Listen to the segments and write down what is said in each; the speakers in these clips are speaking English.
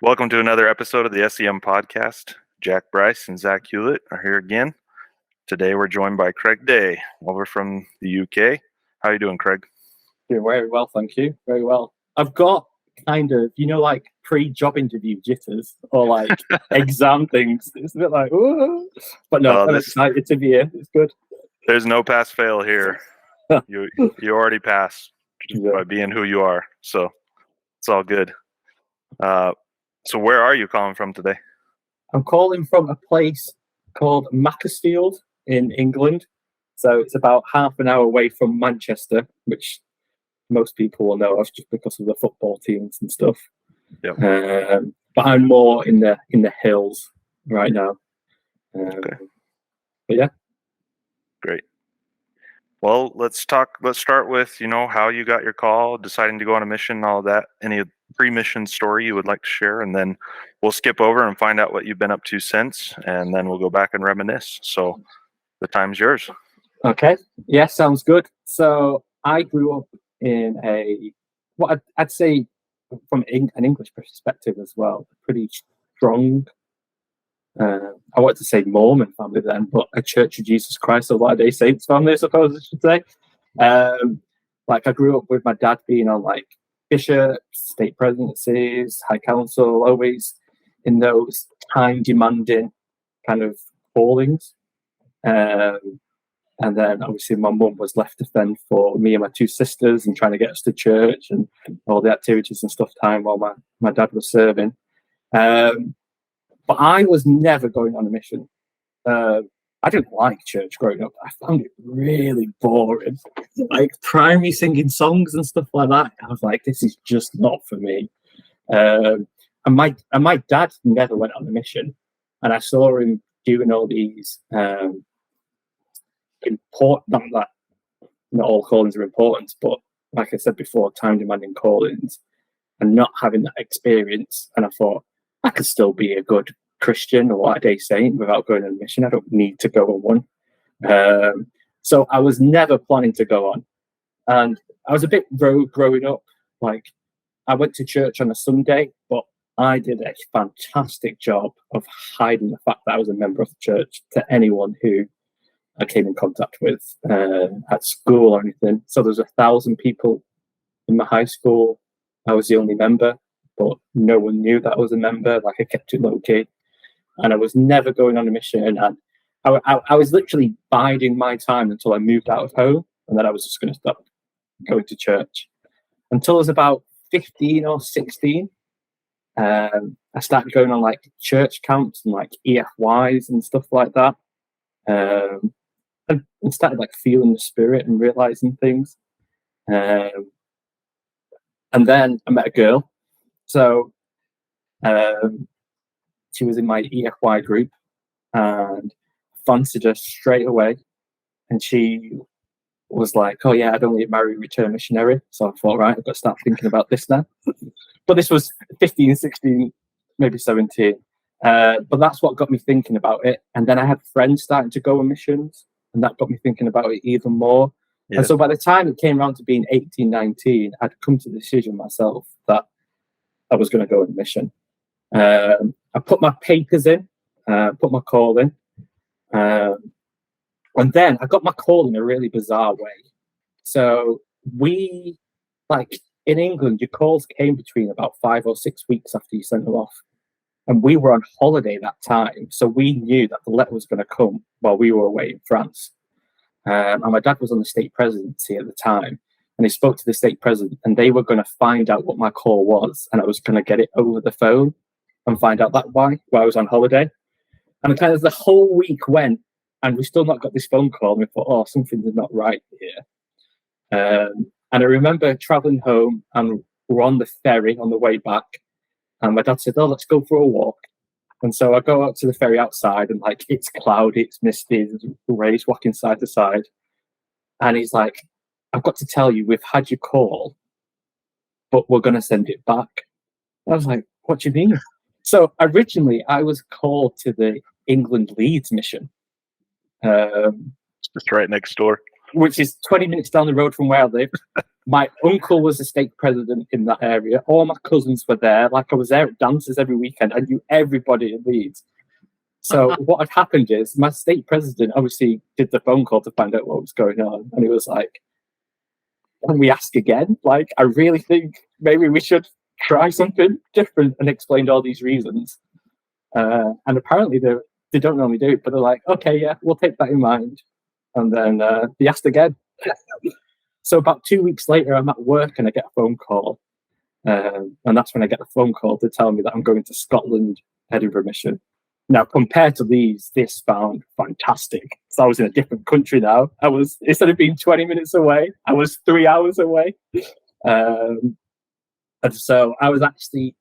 Welcome to another episode of the S.E.M podcast. Jack Bryce and Zach Hewlett are here again. Today we're joined by Craig Day over from the UK. How are you doing, Craig? Doing very well, thank you. Very well. I've got kind of, like pre-job interview jitters or like exam things. It's a bit like, ooh. But no, I'm excited to be here. It's good. There's no pass-fail here. You already passed by being who you are, so it's all good. So where are you calling from today? I'm calling from a place called Macclesfield in England. So it's about half an hour away from Manchester, which most people will know of just because of the football teams and stuff. Yep. But I'm more in the hills right now. Okay. But yeah. Great. Well, let's start with, how you got your call, deciding to go on a mission, all of that. Any pre-mission story you would like to share, and then we'll skip over and find out what you've been up to since, and then we'll go back and reminisce. So the time's yours. Okay. Yeah, sounds good. So I grew up in I'd say from an English perspective as well, pretty strong, I wanted to say Mormon family then, but a Church of Jesus Christ of Latter-day Saints family, I suppose I should say. I grew up with my dad being on like bishops, state presidencies, high council, always in those time-demanding kind of callings. And then obviously my mum was left to fend for me and my two sisters and trying to get us to church and all the activities and stuff time while my dad was serving. But I was never going on a mission. I didn't like church growing up. I found it really boring. Like primary singing songs and stuff like that. I was like, this is just not for me. And my dad never went on a mission. And I saw him doing all these not all callings are important, but like I said before, time demanding callings and not having that experience. And I thought I could still be a good Christian or Latter-day Saint without going on a mission. I don't need to go on one. So I was never planning to go on. And I was a bit rogue growing up. Like I went to church on a Sunday, but I did a fantastic job of hiding the fact that I was a member of the church to anyone who I came in contact with at school or anything. So there was 1,000 people in my high school. I was the only member, but no one knew that I was a member. Like I kept it low key, and I was never going on a mission. And I was literally biding my time until I moved out of home, and then I was just going to stop going to church until I was about 15 or 16. I started going on like church camps and like EFYs and stuff like that. And started like feeling the spirit and realizing things. And then I met a girl. So she was in my EFY group and fancied her straight away. And she was like, oh yeah, I don't want to marry a return missionary. So I thought, right, I've got to start thinking about this now. But this was 15, 16, maybe 17. But that's what got me thinking about it. And then I had friends starting to go on missions, and that got me thinking about it even more. Yeah. And so by the time it came around to being 18, 19, I'd come to the decision myself that I was going to go on a mission. I put my papers in, put my call in. And then I got my call in a really bizarre way. So in England, your calls came between about 5 or 6 weeks after you sent them off. And we were on holiday that time, so we knew that the letter was going to come while we were away in France. And my dad was on the state presidency at the time, and he spoke to the state president, and they were going to find out what my call was, and I was going to get it over the phone and find out that while I was on holiday. And kind of the whole week went, and we still not got this phone call, and we thought, oh, something's not right here. And I remember traveling home, and we're on the ferry on the way back. And my dad said, oh, let's go for a walk. And so I go out to the ferry outside, and like it's cloudy, it's misty, there's rays walking side to side. And he's like, I've got to tell you, we've had your call, but we're going to send it back. I was like, what do you mean? So originally I was called to the England Leeds mission. Just right next door. Which is 20 minutes down the road from where I live. my uncle was a stake president in that area. All my cousins were there. Like I was there at dances every weekend. I knew everybody in Leeds. So what had happened is my state president obviously did the phone call to find out what was going on. And he was like, can we ask again? Like, I really think maybe we should try something different, and explained all these reasons. And apparently they don't normally do it, but they're like, okay, yeah, we'll take that in mind. And then they asked again. So about 2 weeks later, I'm at work and I get a phone call. And that's when I get the phone call to tell me that I'm going to Scotland, Edinburgh Mission. Now, compared to these, this sounds fantastic. So I was in a different country now. Instead of being 20 minutes away, I was 3 hours away. And so I was actually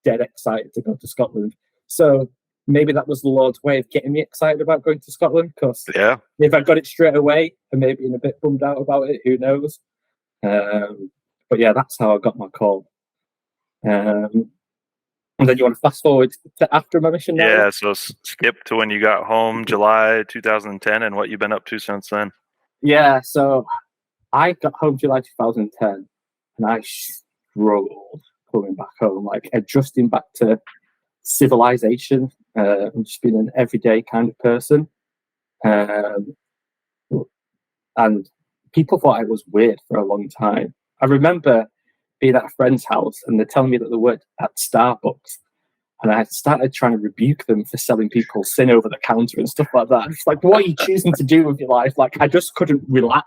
dead excited to go to Scotland. So maybe that was the Lord's way of getting me excited about going to Scotland, because if I got it straight away, I may be a bit bummed out about it, who knows. But yeah, that's how I got my call. And then you want to fast forward to after my mission now? Yeah, so skip to when you got home, July 2010, and what you've been up to since then. Yeah, so I got home July 2010, and I struggled coming back home, like adjusting back to civilization. I'm just being an everyday kind of person. And people thought I was weird for a long time. I remember being at a friend's house and they're telling me that they worked at Starbucks, and I started trying to rebuke them for selling people sin over the counter and stuff like that. It's like, what are you choosing to do with your life? Like, I just couldn't relax.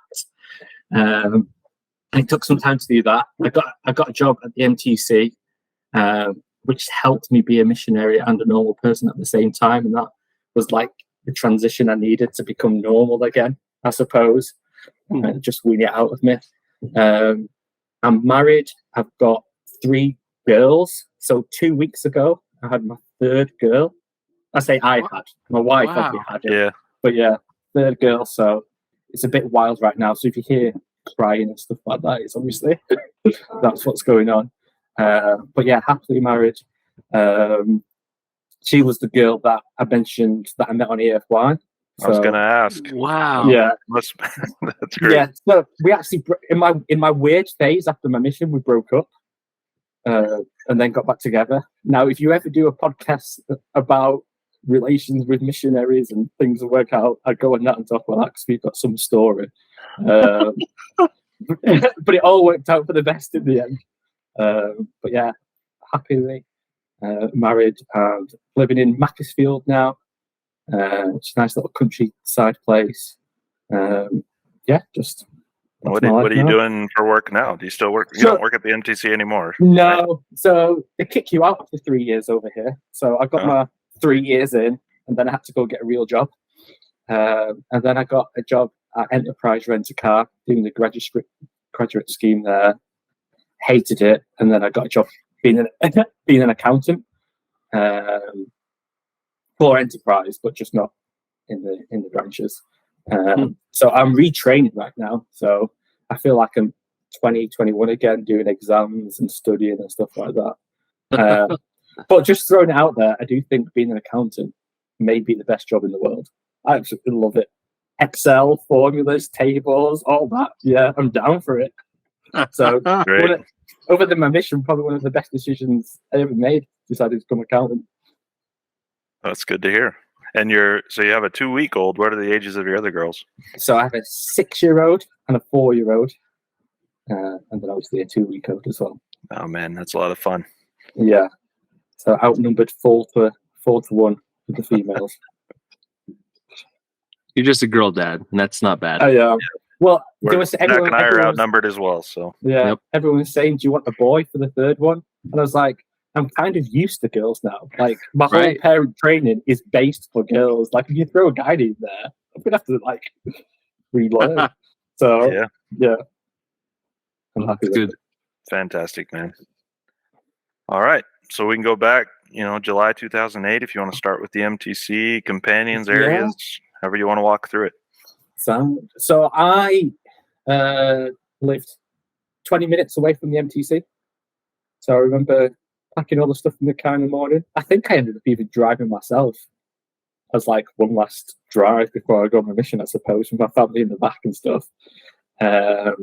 It took some time to do that. I got a job at the MTC, which helped me be a missionary and a normal person at the same time, and that was like the transition I needed to become normal again, I suppose, and just wean it out of me. I'm married. I've got 3 girls. So 2 weeks ago, I had my 3rd girl. I say I had. My wife probably had it. Yeah. But yeah, 3rd girl. So it's a bit wild right now. So if you hear crying and stuff like that, it's obviously that's what's going on. But yeah, happily married. She was the girl that I mentioned that I met on EFY. I was going to ask. Wow. Yeah. That's great. Yeah. So we actually, in my weird phase after my mission, we broke up and then got back together. Now, if you ever do a podcast about relations with missionaries and things that work out, I'd go on that and talk about that because we've got some story. But it all worked out for the best in the end. But yeah, happily married and living in Macclesfield now. Which is a nice little countryside place. Yeah, just. What are you doing for work now? Do you still work? You don't work at the MTC anymore? No. Right? So they kick you out after 3 years over here. So I got my 3 years in, and then I had to go get a real job. And then I got a job at Enterprise Rent a Car doing the graduate scheme there. Hated it, and then I got a job being an accountant. For Enterprise, but just not in the branches. So I'm retraining right now. So I feel like I'm 20, 21 again, doing exams and studying and stuff like that. But just throwing it out there, I do think being an accountant may be the best job in the world. I absolutely love it. Excel, formulas, tables, all that. Yeah, I'm down for it. So over than my mission, probably one of the best decisions I ever made, decided to become an accountant. That's good to hear. And you have a 2-week-old. What are the ages of your other girls? So I have a 6-year-old and a 4-year-old, and then obviously a 2-week-old as well. Oh man, that's a lot of fun. Yeah. So outnumbered 4 to 1 with the females. You're just a girl dad, and that's not bad. Yeah. Well, Jack and I are outnumbered as well. So yeah, everyone was saying, "Do you want a boy for the 3rd one?" And I was like, I'm kind of used to girls now. Like, my whole parent training is based for girls. Like, if you throw a guy in there, I'm gonna have to like relearn. So yeah. I'm happy with it. Fantastic, man. All right, so we can go back. July 2008. If you want to start with the MTC companions areas, however you want to walk through it. So I lived 20 minutes away from the MTC. So I remember packing all the stuff in the car in the morning. I think I ended up even driving myself as like one last drive before I go on my mission, I suppose, with my family in the back and stuff. And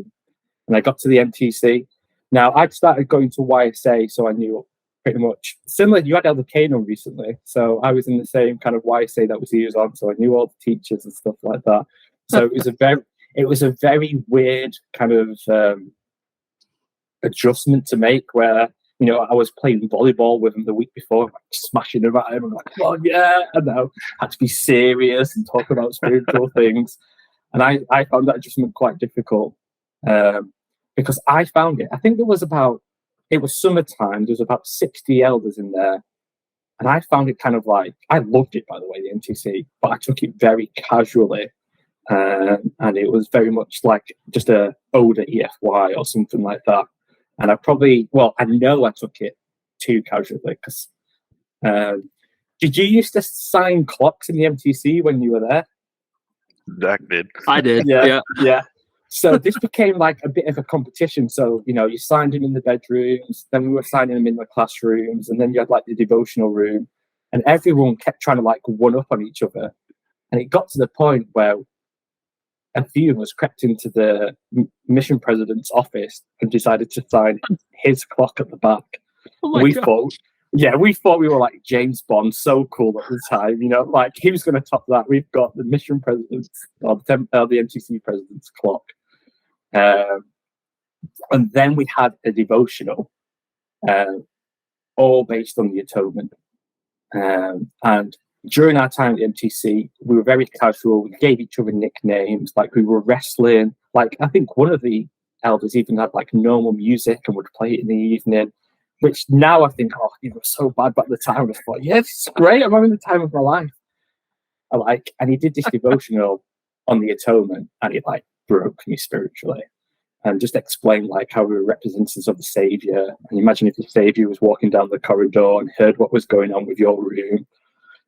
and I got to the MTC. Now, I'd started going to YSA, so I knew pretty much. Similar, you had Elder Canaan recently, so I was in the same kind of YSA that was used on, so I knew all the teachers and stuff like that. So it was a very weird kind of adjustment to make, where I was playing volleyball with him the week before, like, smashing him at him. I'm like, come on, yeah, and now had to be serious and talk about spiritual things, and I found that adjustment quite difficult. Because I found it. I think it was summertime. There was about 60 elders in there. And I found it kind of like, I loved it, by the way, the MTC, but I took it very casually. And it was very much like just a older EFY or something like that. And I know I took it too casually because, did you used to sign clocks in the MTC when you were there? Zach did. I did. Yeah. So this became like a bit of a competition. So, you signed him in the bedrooms, then we were signing him in the classrooms, and then you had like the devotional room, and everyone kept trying to like one up on each other. And it got to the point where a few of us crept into the mission president's office and decided to sign his clock at the back. Oh we thought we were like James Bond, so cool at the time, like he was going to top that. We've got the mission president's or the MTC president's clock. And then we had a devotional, all based on the atonement. And during our time at the MTC, we were very casual. We gave each other nicknames, like we were wrestling. Like I think one of the elders even had like normal music and would play it in the evening, which now I think, it was so bad, but at the time I thought, yeah, this is great. I'm having the time of my life. And he did this devotional on the atonement, and it like broke me spiritually, and just explained like how we were representatives of the Savior. And imagine if the Savior was walking down the corridor and heard what was going on with your room.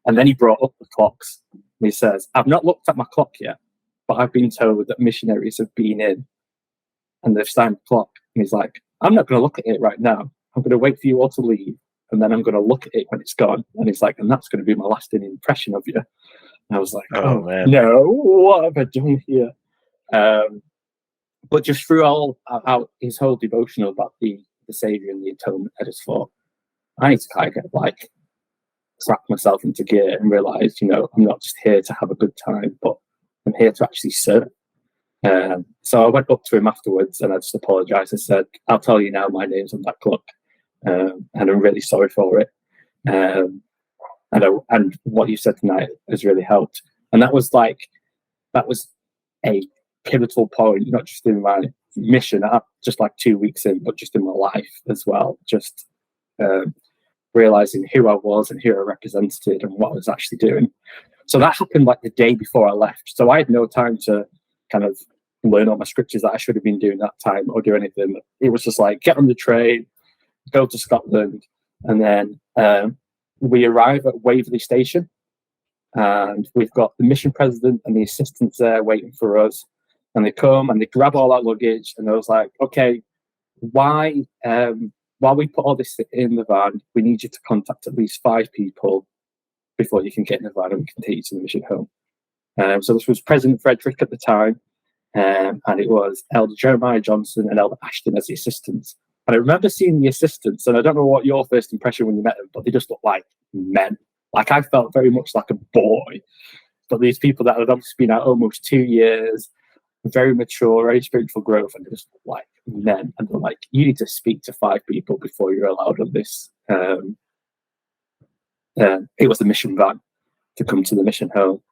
And then he brought up the clocks. And he says, I've not looked at my clock yet, but I've been told that missionaries have been in and they've signed the clock. And he's like, I'm not going to look at it right now. I'm going to wait for you all to leave, and then I'm going to look at it when it's gone. And he's like, and that's going to be my lasting impression of you. And I was like, oh man, no, what have I done here? But just through out his whole devotional about the Savior and the atonement, I just thought, I need to kind of like slap myself into gear and realize, I'm not just here to have a good time, but I'm here to actually serve. So I went up to him afterwards and I just apologized and said, I'll tell you now, my name's on that clock. And I'm really sorry for it. And what you said tonight has really helped. And that was a pivotal point, not just in my mission, just like 2 weeks in, but just in my life as well. Just realizing who I was and who I represented and what I was actually doing. So that happened like the day before I left. So I had no time to kind of learn all my scriptures that I should have been doing that time or do anything. It was just like, get on the train, go to Scotland, and then we arrive at Waverley Station, and we've got the mission president and the assistants there waiting for us, and they come and they grab all our luggage, and I was like, okay, while we put all this in the van, we need you to contact at least 5 people before you can get in the van and we can take you to the mission home. So this was President Frederick at the time, and it was Elder Jeremiah Johnson and Elder Ashton as the assistants. And I remember seeing the assistants, and I don't know what your first impression when you met them, but they just looked like men. Like I felt very much like a boy. But these people that had obviously been out almost 2 years, very mature, very spiritual growth, and they just looked like men. And they're like, you need to speak to 5 people before you're allowed on this. It was the mission van to come to the mission home.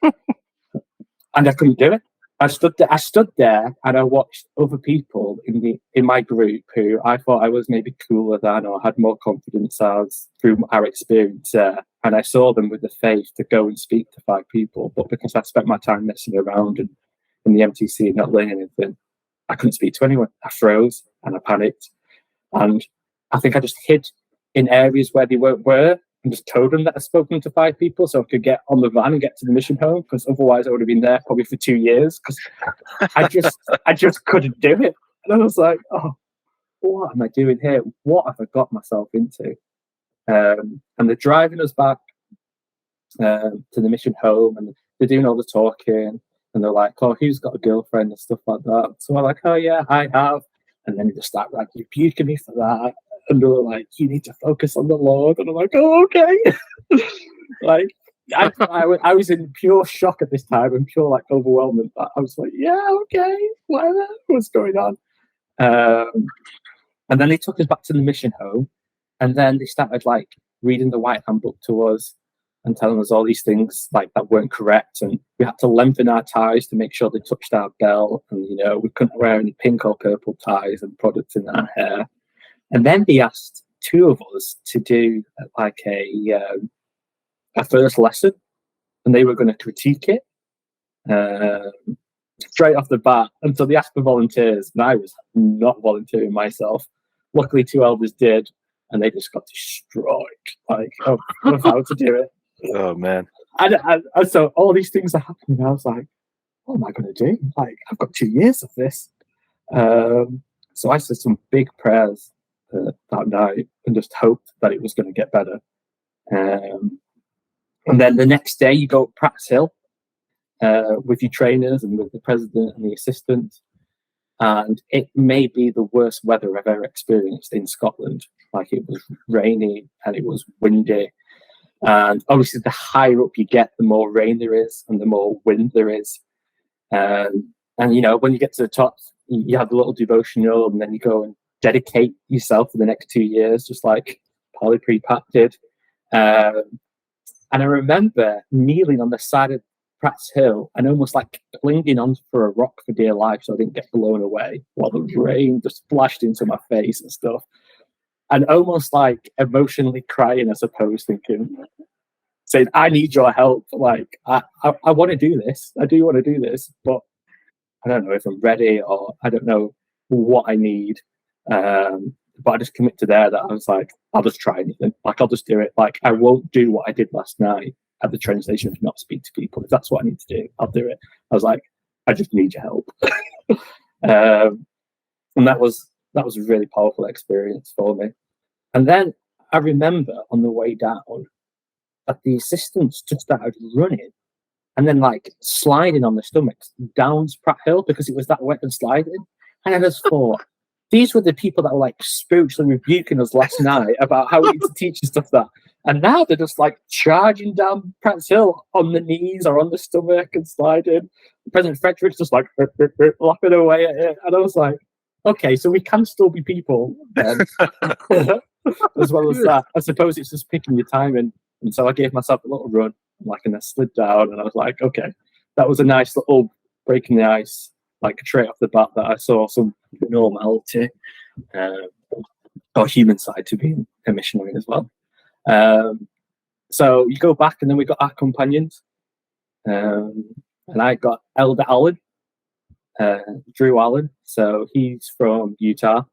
And I couldn't do it. I stood there and I watched other people in my group who I thought I was maybe cooler than or had more confidence as through our experience there. And I saw them with the faith to go and speak to 5 people. But because I spent my time messing around and in the MTC and not learning anything, I couldn't speak to anyone. I froze and I panicked. And I think I just hid in areas where they were and just told them that I'd spoken to 5 people so I could get on the van and get to the mission home, because otherwise I would have been there probably for 2 years, because I just couldn't do it. And I was like, oh, what am I doing here? What have I got myself into? And they're driving us back to the mission home, and they're doing all the talking. And they're like, "Oh, who's got a girlfriend?" and stuff like that. So I'm like, "Oh yeah, I have." And then they just start like rebuking me for that. And they're like, "You need to focus on the Lord." And I'm like, "Oh, okay." Like, I was in pure shock at this time and pure like overwhelmment. But I was like, "Yeah, okay, whatever. What's going on?" And then they took us back to the mission home, and then they started like reading the White Handbook to us and telling us all these things like that weren't correct, and we had to lengthen our ties to make sure they touched our belt, and we couldn't wear any pink or purple ties and products in our hair. And then they asked two of us to do like a first lesson, and they were going to critique it straight off the bat. And so they asked for volunteers, and I was not volunteering myself. Luckily, two elders did, and they just got destroyed like of how to do it. Oh man! And so all these things are happening. I was like, "What am I going to do? Like, I've got 2 years of this." So I said some big prayers that night and just hoped that it was going to get better. And then the next day, you go up Pratt's Hill with your trainers and with the president and the assistant. And it may be the worst weather I've ever experienced in Scotland. Like, it was rainy and it was windy. And obviously, the higher up you get, the more rain there is and the more wind there is. And when you get to the top, you have a little devotional, and then you go and dedicate yourself for the next 2 years, just like Polly Pre-Pat did. And I remember kneeling on the side of Pratt's Hill and almost like clinging on for a rock for dear life so I didn't get blown away while the rain just splashed into my face and stuff. And almost like emotionally crying, I suppose, saying, "I need your help. Like, I want to do this. I do want to do this, but I don't know if I'm ready, or I don't know what I need." But I just commit to there that I was like, I'll just try anything. Like, I'll just do it. Like, I won't do what I did last night at the train station of not speak to people. If that's what I need to do, I'll do it. I was like, I just need your help. And that was a really powerful experience for me. And then I remember on the way down that the assistants just started running and then like sliding on their stomachs down Pratt Hill because it was that wet and sliding. And I just thought, these were the people that were like spiritually rebuking us last night about how we need to teach and stuff like that. And now they're just like charging down Pratt's Hill on the knees or on the stomach and sliding. President Frederick's just like laughing away at it. And I was like, okay, so we can still be people then. As well as that. I suppose it's just picking your time in. And so I gave myself a little run, and I slid down, and I was like, okay, that was a nice little breaking the ice, like straight off the bat that I saw some normality or human side to being a missionary as well. So you go back, and then we got our companions, and I got Elder Allen, Drew Allen. So he's from Utah.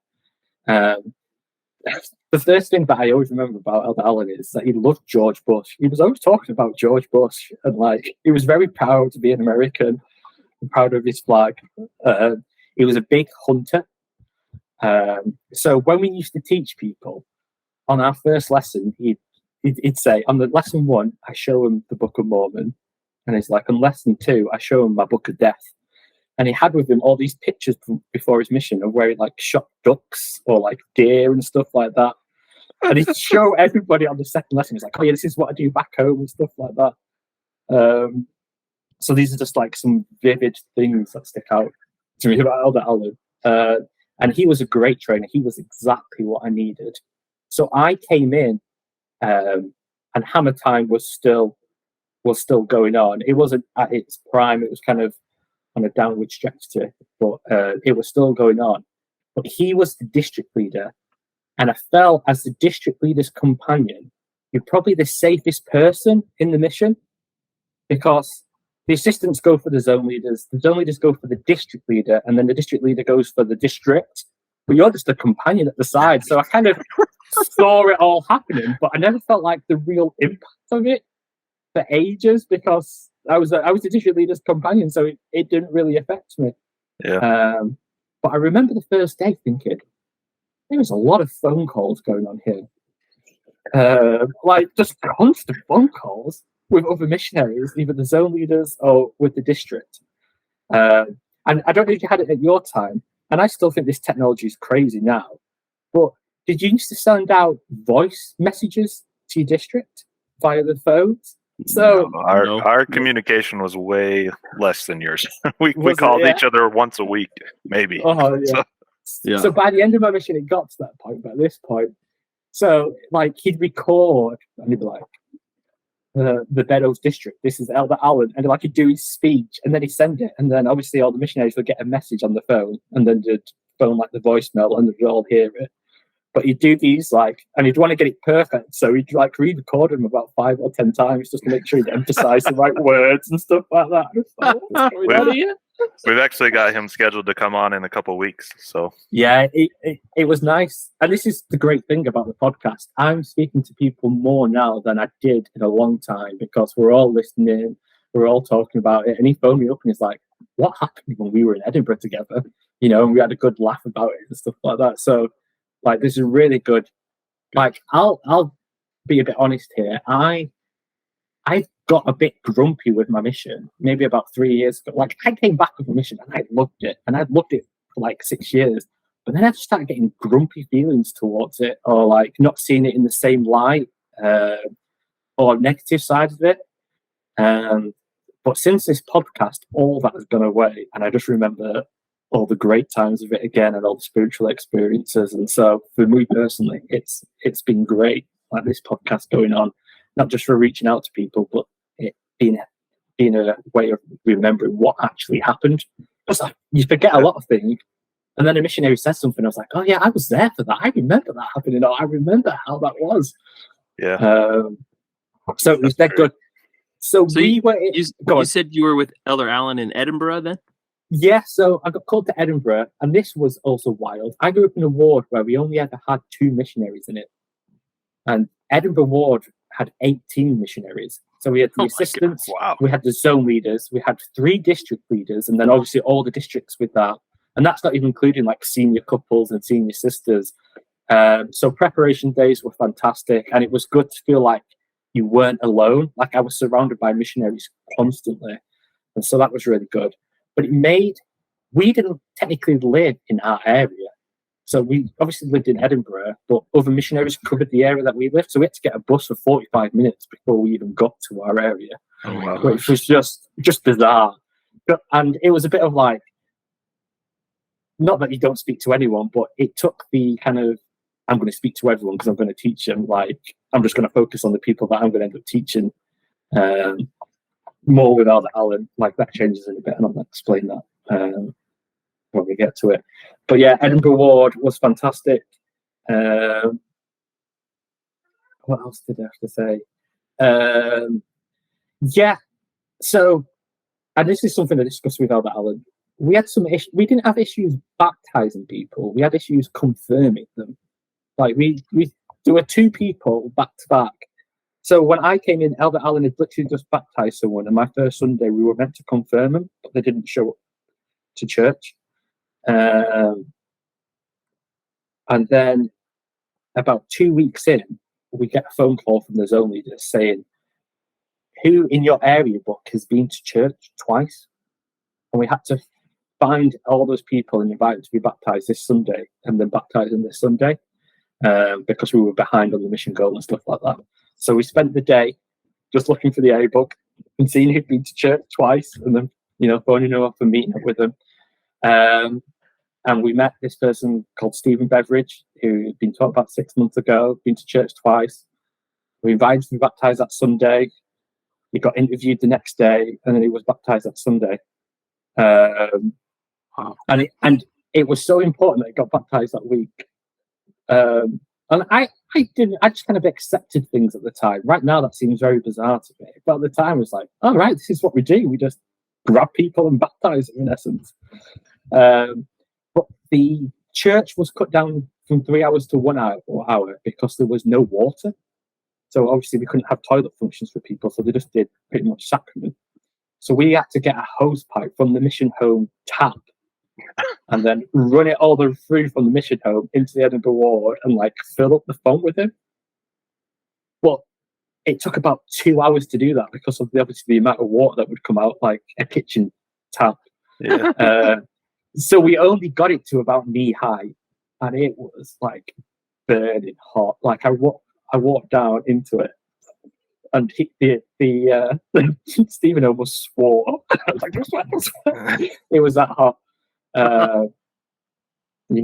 The first thing that I always remember about Elder Allen is that he loved George Bush. He was always talking about George Bush, and like he was very proud to be an American, and proud of his flag. He was a big hunter. So when we used to teach people on our first lesson, he'd say, on the lesson 1, I show him the Book of Mormon, and he's like, on lesson 2, I show him my Book of Death. And he had with him all these pictures from before his mission of where he like shot ducks or like deer and stuff like that. And he'd show everybody on the second lesson. He's like, "Oh yeah, this is what I do back home," and stuff like that. So these are just like some vivid things that stick out to me about Elder Allen. And he was a great trainer. He was exactly what I needed. So I came in, and Hammer Time was still going on. It wasn't at its prime. It was kind of on a downward trajectory, but it was still going on. But he was the district leader, and I felt as the district leader's companion, you're probably the safest person in the mission, because the assistants go for the zone leaders go for the district leader, and then the district leader goes for the district. But you're just a companion at the side. So I kind of saw it all happening, but I never felt like the real impact of it for ages, because I was the district leader's companion, so it didn't really affect me. Yeah. But I remember the first day thinking, there was a lot of phone calls going on here. Like just constant phone calls with other missionaries, either the zone leaders or with the district. And I don't know if you had it at your time, and I still think this technology is crazy now, but did you used to send out voice messages to your district via the phones? So No, our communication was way less than yours. we Was it, called yeah? each other once a week, maybe. Oh, yeah. Yeah. So by the end of my mission, it got to that point. But at this point, so like he'd record and he'd be like, "The Beddoes district. This is Elder Allen," and like he'd do his speech, and then he'd send it, and then obviously all the missionaries would get a message on the phone, and then they'd phone like the voicemail, and they'd all hear it. But he'd do these like, and he'd want to get it perfect, so he'd like re-record them about 5 or 10 times just to make sure he'd emphasize the right words and stuff like that. Like, what's going on here? We've actually got him scheduled to come on in a couple weeks. So yeah, it was nice, and this is the great thing about the podcast. I'm speaking to people more now than I did in a long time because we're all listening, we're all talking about it, and he phoned me up and he's like, "What happened when we were in Edinburgh together?" And we had a good laugh about it and stuff like that. So. Like this is really good. Like I'll be a bit honest here. I got a bit grumpy with my mission maybe about 3 years ago. Like I came back with a mission and I loved it, and I'd loved it for like 6 years. But then I just started getting grumpy feelings towards it, or like not seeing it in the same light, or negative side of it. But since this podcast, all that has gone away, and I just remember all the great times of it again and all the spiritual experiences. And so for me personally, it's been great, like this podcast going on, not just for reaching out to people, but it being a way of remembering what actually happened. Because you forget a lot of things. And then a missionary says something, I was like, oh yeah, I was there for that. I remember that happening. Or I remember how that was. yeah. So it was that good. So we were... You said you were with Elder Allen in Edinburgh then? Yeah, so I got called to Edinburgh, and this was also wild. I grew up in a ward where we only ever had 2 missionaries in it. And Edinburgh ward had 18 missionaries. So we had the assistants, wow. We had the zone leaders, we had 3 district leaders, and then obviously all the districts with that. And that's not even including like senior couples and senior sisters. So preparation days were fantastic, and it was good to feel like you weren't alone. Like I was surrounded by missionaries constantly. And so that was really good. But we didn't technically live in our area. So we obviously lived in Edinburgh, but other missionaries covered the area that we lived. So we had to get a bus for 45 minutes before we even got to our area, which was just bizarre. And it was a bit of like, not that you don't speak to anyone, but it took the kind of, I'm going to speak to everyone because I'm going to teach them. Like, I'm just going to focus on the people that I'm going to end up teaching. More with Elder Allen, like that changes in a bit, and I'll explain that when we get to it. But yeah, Edinburgh ward was fantastic. What else did I have to say? Yeah, so, and this is something I discussed with Elder Allen. We had some issues. We didn't have issues baptizing people. We had issues confirming them. Like there were 2 people back to back. So when I came in, Elder Allen had literally just baptized someone, and my first Sunday we were meant to confirm them, but they didn't show up to church. And then about 2 weeks in, we get a phone call from the zone leader saying, "Who in your area book has been to church twice?" And we had to find all those people and invite them to be baptized this Sunday, and then baptize them this Sunday, because we were behind on the mission goal and stuff like that. So we spent the day just looking for the A book and seeing who'd been to church twice, and then phoning them up and meeting up with them. And we met this person called Stephen Beveridge, who had been taught about 6 months ago, been to church twice. We invited him to be baptized that Sunday. He got interviewed the next day, and then he was baptized that Sunday. And it was so important that he got baptized that week. And I just kind of accepted things at the time. Right now, that seems very bizarre to me. But at the time, it was like, all right, this is what we do. We just grab people and baptize them, in essence. But the church was cut down from 3 hours to 1 hour because there was no water. So obviously, we couldn't have toilet functions for people. So they just did pretty much sacrament. So we had to get a hose pipe from the mission home tap and then run it all the way through from the mission home into the Edinburgh ward and like fill up the font with him. Well, it took about 2 hours to do that because of obviously the amount of water that would come out, like a kitchen tap. Yeah. So we only got it to about knee high, and it was like burning hot. Like I walked down into it, and Stephen almost swore. I was like, it was that hot. And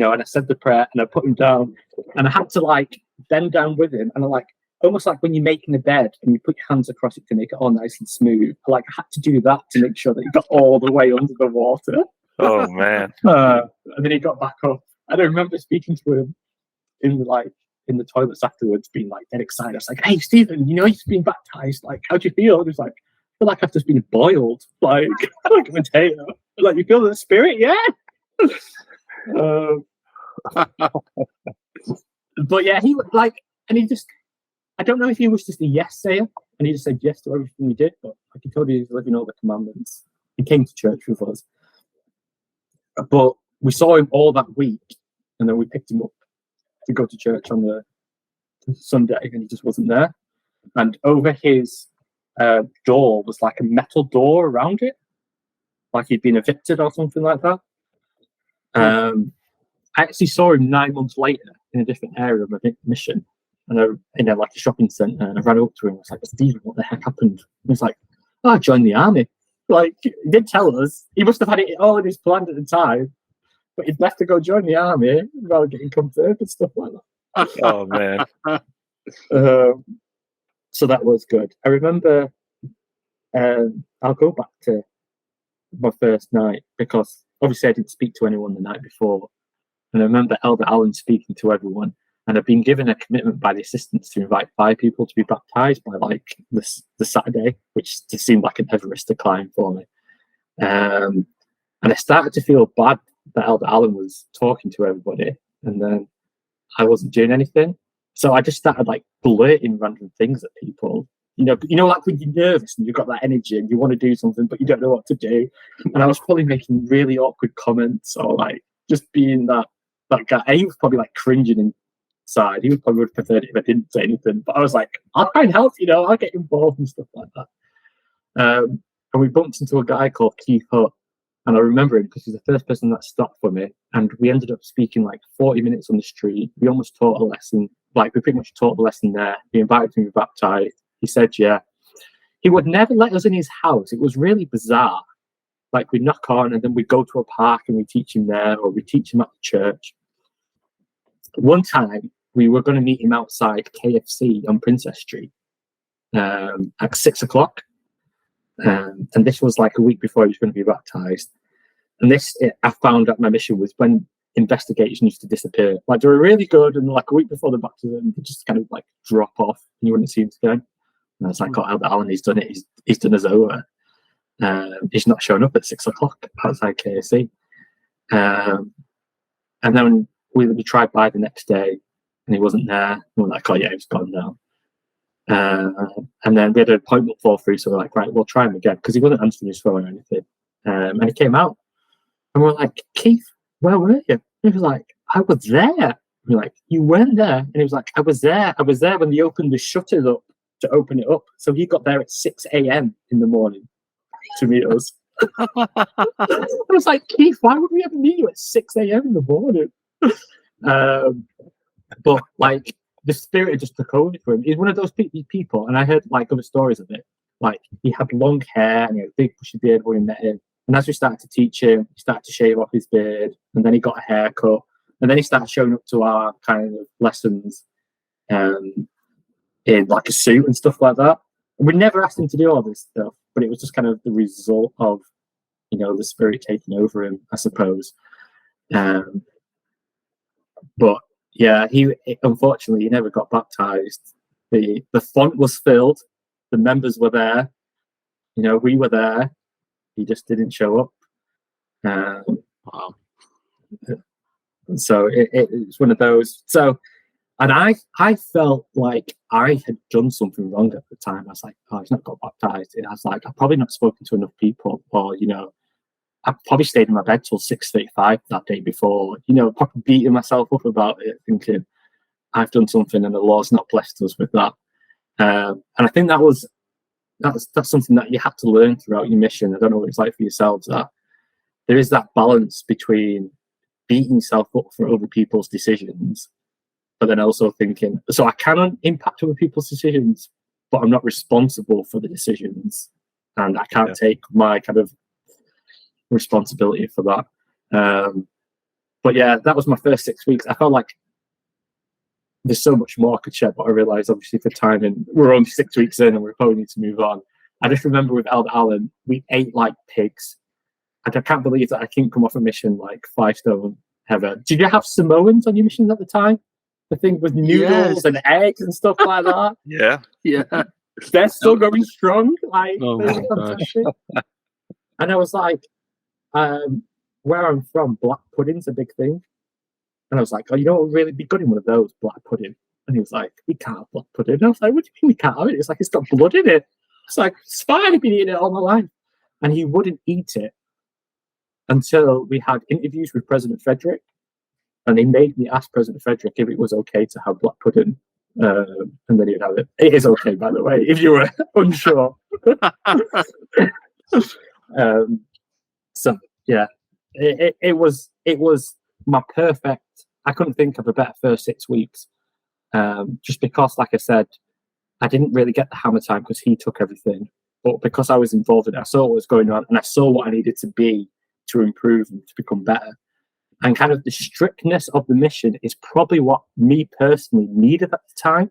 I said the prayer, and I put him down, and I had to like bend down with him, and I like almost like when you're making a bed and you put your hands across it to make it all nice and smooth. I had to do that to make sure that he got all the way under the water. Oh man! And then he got back up. And I remember speaking to him in the toilets afterwards, being like dead excited. I was like, "Hey, Stephen, you've been baptized. Like, how do you feel?" He was like, "I feel like I've just been boiled, like a potato. Like, you feel the spirit, yeah." But yeah, he like, and he just, I don't know if he was just a yes sayer and he just said yes to everything we did, but like he told you he's living all the commandments. He came to church with us, but we saw him all that week, and then we picked him up to go to church on the Sunday, and he just wasn't there. And over his door was like a metal door around it, like he'd been evicted or something like that. I actually saw him 9 months later in a different area of my mission, and in like a shopping centre, and I ran up to him. I was like, "Stephen, what the heck happened?" He was like, "Oh, I joined the army." Like, he did tell us. He must have had it all in his plan at the time, but he'd left to go join the army rather getting confirmed and stuff like that. Oh man! So that was good. I remember. I'll go back to my first night, because obviously I didn't speak to anyone the night before, and I remember Elder Alan speaking to everyone, and I've been given a commitment by the assistants to invite 5 people to be baptized by like the Saturday, which just seemed like an Everest to climb for me. And I started to feel bad that Elder Alan was talking to everybody, and then I wasn't doing anything. So I just started like blurting random things at people. Like when you're nervous and you've got that energy and you want to do something, but you don't know what to do. And I was probably making really awkward comments, or like just being that guy. And he was probably like cringing inside. He would probably have preferred it if I didn't say anything. But I was like, I'll try and help, I'll get involved and stuff like that. And we bumped into a guy called Keith Hutt. And I remember him because he's the first person that stopped for me. And we ended up speaking like 40 minutes on the street. We almost taught a lesson. Like, we pretty much taught the lesson there. We invited him to be baptized. He said, yeah. He would never let us in his house. It was really bizarre. Like, we'd knock on and then we'd go to a park and we'd teach him there, or we'd teach him at the church. One time, we were going to meet him outside KFC on Princess Street at 6 o'clock. And this was like a week before he was going to be baptized. And this, I found at my mission, was when investigations used to disappear. Like, they were really good, and like a week before the baptism, they just kind of like drop off and you wouldn't see him again. And I was like, "Oh, Elder Alan, he's done it. He's done us over. He's not showing up at 6 o'clock outside KFC." And then we tried by the next day, and he wasn't there. And we're like, "Oh yeah, he's gone now." And then we had an appointment fall through, so we're like, "Right, we'll try him again," because he wasn't answering his phone or anything. And he came out, and we're like, "Keith, where were you?" And he was like, "I was there." We're like, "You weren't there?" And he was like, I was there when they opened the shutters up to open it up." So he got there at 6 a.m. in the morning to meet us. I was like, "Keith, why would we ever meet you at 6 a.m. in the morning?" But like, the spirit just took over for him. He's one of those people, and I heard like other stories of it. Like, he had long hair and he had a big bushy beard when we met him. And as we started to teach him, he started to shave off his beard, and then he got a haircut, and then he started showing up to our kind of lessons in like a suit and stuff like that. And we never asked him to do all this stuff, but it was just kind of the result of, the spirit taking over him, I suppose. But yeah, unfortunately he never got baptized. The font was filled, the members were there, we were there. He just didn't show up. Wow. So it's one of those. So, and I felt like I had done something wrong at the time. I was like, "Oh, he's not got baptized." And I was like, "I've probably not spoken to enough people," or I probably stayed in my bed till 6:35 that day before. Probably beating myself up about it, thinking I've done something and the Lord's not blessed us with that. And I think that's something that you have to learn throughout your mission. I don't know what it's like for yourselves. That there is that balance between beating yourself up for other people's decisions, but then also thinking, so I can impact other people's decisions, but I'm not responsible for the decisions, and I can't take my kind of responsibility for that. But yeah, that was my first 6 weeks. I felt like there's so much more I could share, but I realised obviously for time, and we're only 6 weeks in and we probably need to move on. I just remember with Elder Allen, we ate like pigs. And I can't believe that I couldn't come off a mission like 5 stone ever. Did you have Samoans on your missions at the time? The thing with noodles and eggs and stuff like that? Yeah. They're still going strong. Like, Oh my gosh. And I was like, where I'm from, black pudding's a big thing. And I was like, oh, you know what would really be good in one of those, black pudding? And he was like, we can't have black pudding. And I was like, what do you mean we can't have it? It's like, it's got blood in it. It's like, it's fine, I've been eating it all my life. And he wouldn't eat it until we had interviews with President Frederick. And they made me ask President Frederick if it was okay to have black pudding. And then he'd have it. It is okay, by the way, if you were unsure. So, yeah, it was my perfect. I couldn't think of a better first 6 weeks, just because, like I said, I didn't really get the hammer time because he took everything, but because I was involved in it, I saw what was going on and I saw what I needed to be to improve and to become better. And kind of the strictness of the mission is probably what me personally needed at the time.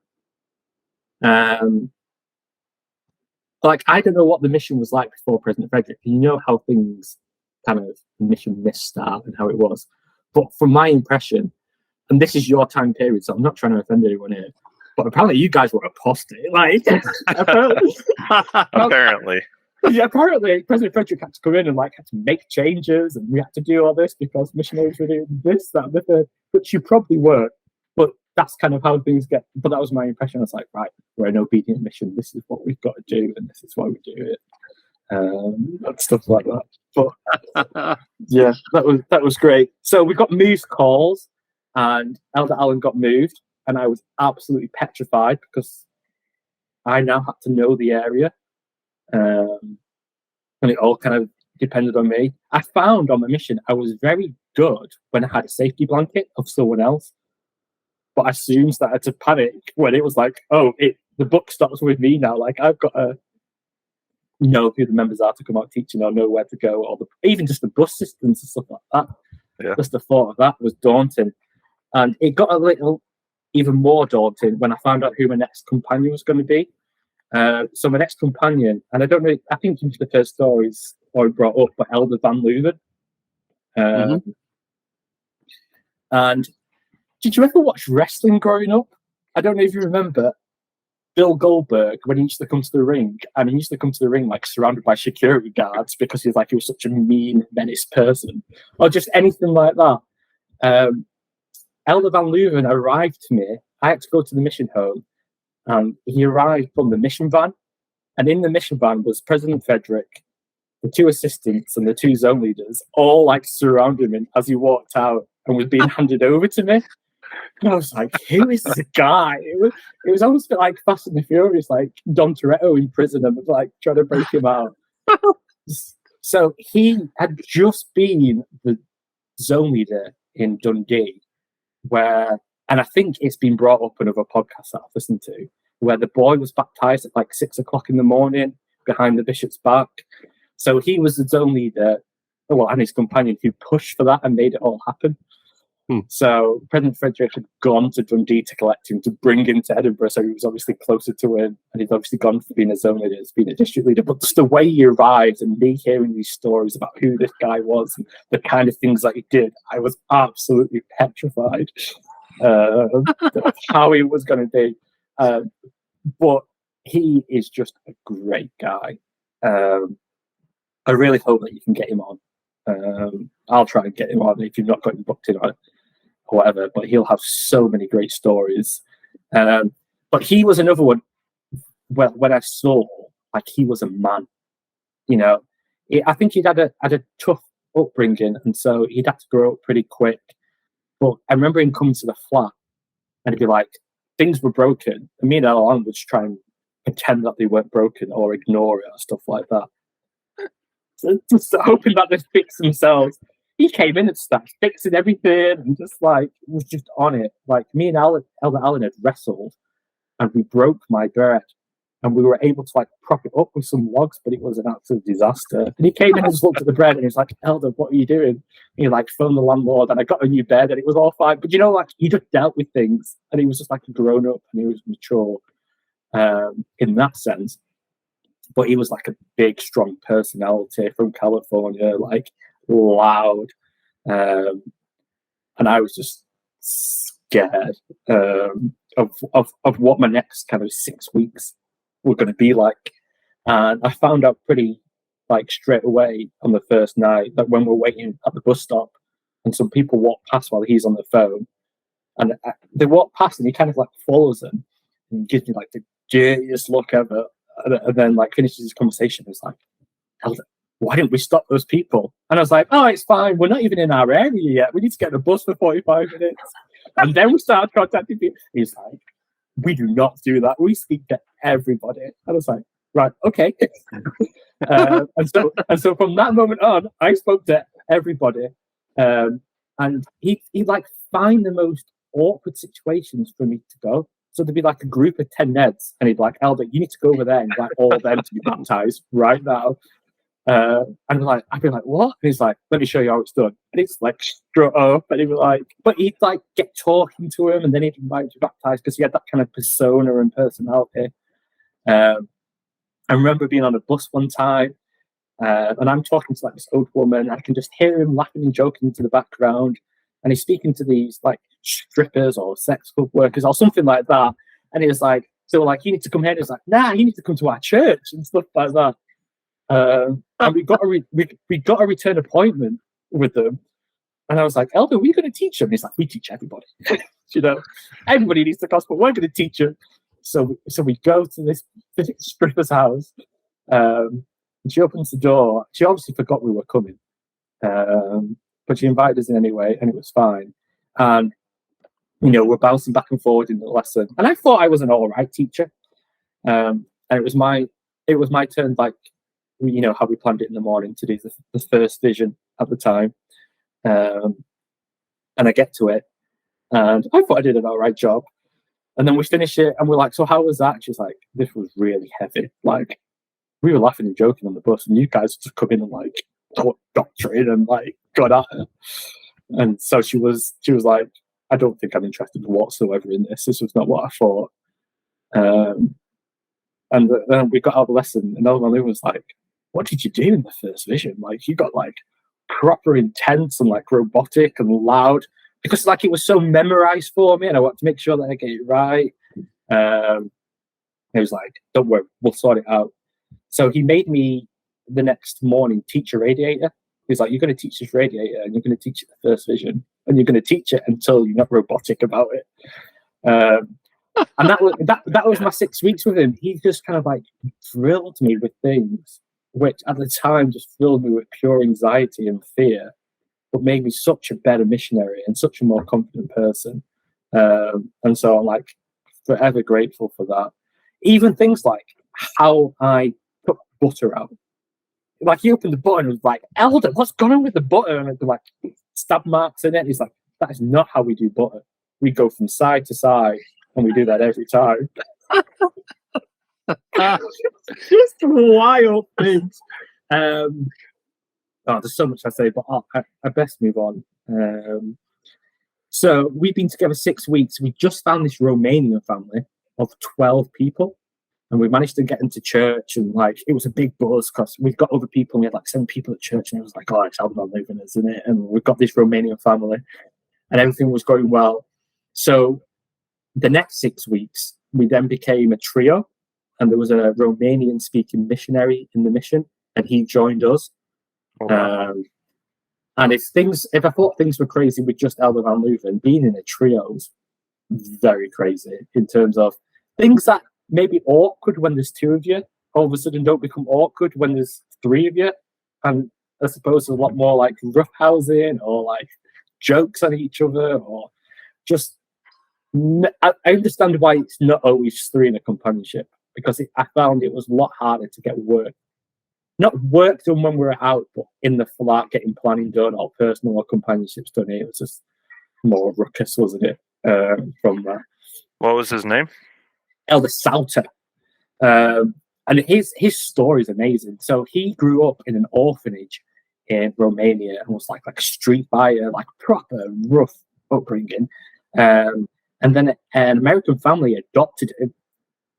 Like, I don't know what the mission was like before President Frederick. You know how things kind of mission missed out and how it was. But from my impression, and this is your time period, so I'm not trying to offend anyone here, but apparently you guys were apostate. Like, Apparently. Yeah, apparently President Frederick had to come in and like had to make changes, and we had to do all this because missionaries were doing this, that, and the third, which you probably were. But that's kind of how things get. But that was my impression. I was like, right, we're an obedient mission. This is what we've got to do, and this is why we do it. And stuff like that. But yeah, that was great. So we got moved calls, and Elder Allen got moved, and I was absolutely petrified because I now had to know the area. And it all kind of depended on me. I found on my mission I was very good when I had a safety blanket of someone else, but as soon as I had to panic when it was like, oh, the book stops with me now. Like, I've got to know who the members are to come out teaching, or know where to go, or even just the bus systems and stuff like that. Yeah. Just the thought of that was daunting, and it got a little even more daunting when I found out who my next companion was going to be. So my next companion, and I don't know, I think into the first stories or brought up, but Elder Ben Lomond. And did you ever watch wrestling growing up? I don't know if you remember Bill Goldberg when he used to come to the ring, and he used to come to the ring like surrounded by security guards because he was such a mean, menace person, or just anything like that. Elder Ben Lomond arrived to me. I had to go to the mission home. And he arrived from the mission van, and in the mission van was President Frederick, the 2 assistants, and the 2 zone leaders, all like surrounding him as he walked out and was being handed over to me. And I was like, "Who is this guy?" It was almost like Fast and the Furious, like Dom Toretto in prison and like trying to break him out. So he had just been the zone leader in Dundee, and I think it's been brought up in other podcasts that I've listened to, where the boy was baptized at like 6 o'clock in the morning behind the bishop's back. So he was the zone leader, and his companion who pushed for that and made it all happen. So President Frederick had gone to Dundee to collect him, to bring him to Edinburgh. So he was obviously closer to him, and he'd obviously gone for being a zone leader, as being a district leader. But just the way he arrived and me hearing these stories about who this guy was and the kind of things that he did, I was absolutely petrified. How he was going to be, but he is just a great guy. I really hope that you can get him on. I'll try and get him on if you've not got him booked in on it or whatever, but he'll have so many great stories. But he was another one. Well, when I saw, like, he was a man, I think he'd had a tough upbringing, and so he'd had to grow up pretty quick. But I remember him coming to the flat, and he'd be like, things were broken, and me and Alan would try and pretend that they weren't broken or ignore it or stuff like that. just hoping that they'd fix themselves. He came in and started fixing everything and just like was just on it. Like me and Elder Alan had wrestled and we broke my bed and we were able to like prop it up with some logs, but it was an absolute disaster. And he came in and just looked at the bed and he was like, Elder, what are you doing? And he like phoned the landlord and I got a new bed and it was all fine. But you know, like he just dealt with things and he was just like a grown up and he was mature in that sense. But he was like a big, strong personality from California, like loud. And I was just scared of what my next kind of 6 weeks were going to be like. And I found out pretty like straight away on the first night that when we're waiting at the bus stop and some people walk past while he's on the phone and they walk past and he kind of like follows them and gives me like the dirtiest look ever. And then like finishes his conversation. He's like, Elder, why didn't we stop those people? And I was like, oh, it's fine. We're not even in our area yet. We need to get the bus for 45 minutes. And then we started contacting people. He's like, we do not do that. We speak to everybody. And I was like, right, okay. and so from that moment on, I spoke to everybody. And he'd like find the most awkward situations for me to go. So there'd be like a group of 10 Neds, and he'd be like, Elder, you need to go over there and invite all of them to be baptized right now. And I'd be like, what? And he's like, let me show you how it's done. And it's like strut up, and he'd be like, but he'd like get talking to him, and then he'd invite him to be baptized because he had that kind of persona and personality. I remember being on a bus one time, and I'm talking to like this old woman. I can just hear him laughing and joking into the background, and he's speaking to these like strippers or sex club workers or something like that. And he was like, so like, you need to come here. And he's like, nah, you need to come to our church and stuff like that. And we got a return appointment with them. And I was like, Elder, we're going to teach them. He's like, we teach everybody. You know, everybody needs the gospel. We're going to teach them. So we go to this stripper's house. And she opens the door. She obviously forgot we were coming. But she invited us in anyway, and it was fine. And you know, we're bouncing back and forward in the lesson. And I thought I was an all right teacher. And it was my turn, like, you know, how we planned it in the morning to do the first vision at the time. And I get to it, and I thought I did an all right job. And then we finish it, and we're like, so how was that? She's like, this was really heavy. Like, we were laughing and joking on the bus, and you guys just come in and like taught doctrine and like got at her. And so she was like, I don't think I'm interested whatsoever in this. This was not what I thought. And then we got out of the lesson, and Elder was like, what did you do in the first vision? Like, you got like proper intense and like robotic and loud, because like it was so memorized for me and I want to make sure that I get it right. He was like, don't worry, we'll sort it out. So he made me the next morning teach a radiator. He's like, you're going to teach this radiator and you're going to teach it the first vision, and you're going to teach it until you're not robotic about it. And that was my 6 weeks with him. He just kind of like drilled me with things which at the time just filled me with pure anxiety and fear, but made me such a better missionary and such a more confident person. And so I'm like forever grateful for that. Even things like how I took butter out. Like, he opened the butter and was like, Elder, what's going on with the butter? And I'd be like, stab marks in it. He's like, that is not how we do butter. We go from side to side, and we do that every time. Just wild things. There's so much I say, but I best move on. So we've been together 6 weeks. We just found this Romanian family of 12 people. And we managed to get into church, and like it was a big buzz because we've got other people, and we had like 7 people at church, and it was like, oh, it's Edinburgh Mission, isn't it? And we've got this Romanian family, and everything was going well. So the next 6 weeks, we then became a trio, and there was a Romanian speaking missionary in the mission, and he joined us. Okay. And if I thought things were crazy with just Elder Van Leuven, being in a trio was very crazy in terms of things that maybe awkward when there's 2 of you, all of a sudden don't become awkward when there's 3 of you. And I suppose there's a lot more like roughhousing or like jokes on each other, or just, I understand why it's not always 3 in a companionship, because I found it was a lot harder to get work not work done when we were out, but in the flat, getting planning done or personal or companionships done. It was just more ruckus, wasn't it? From that. What was his name? Elder Sauter. And his story is amazing. So he grew up in an orphanage in Romania and was like a street buyer, like proper rough upbringing. And then an American family adopted him,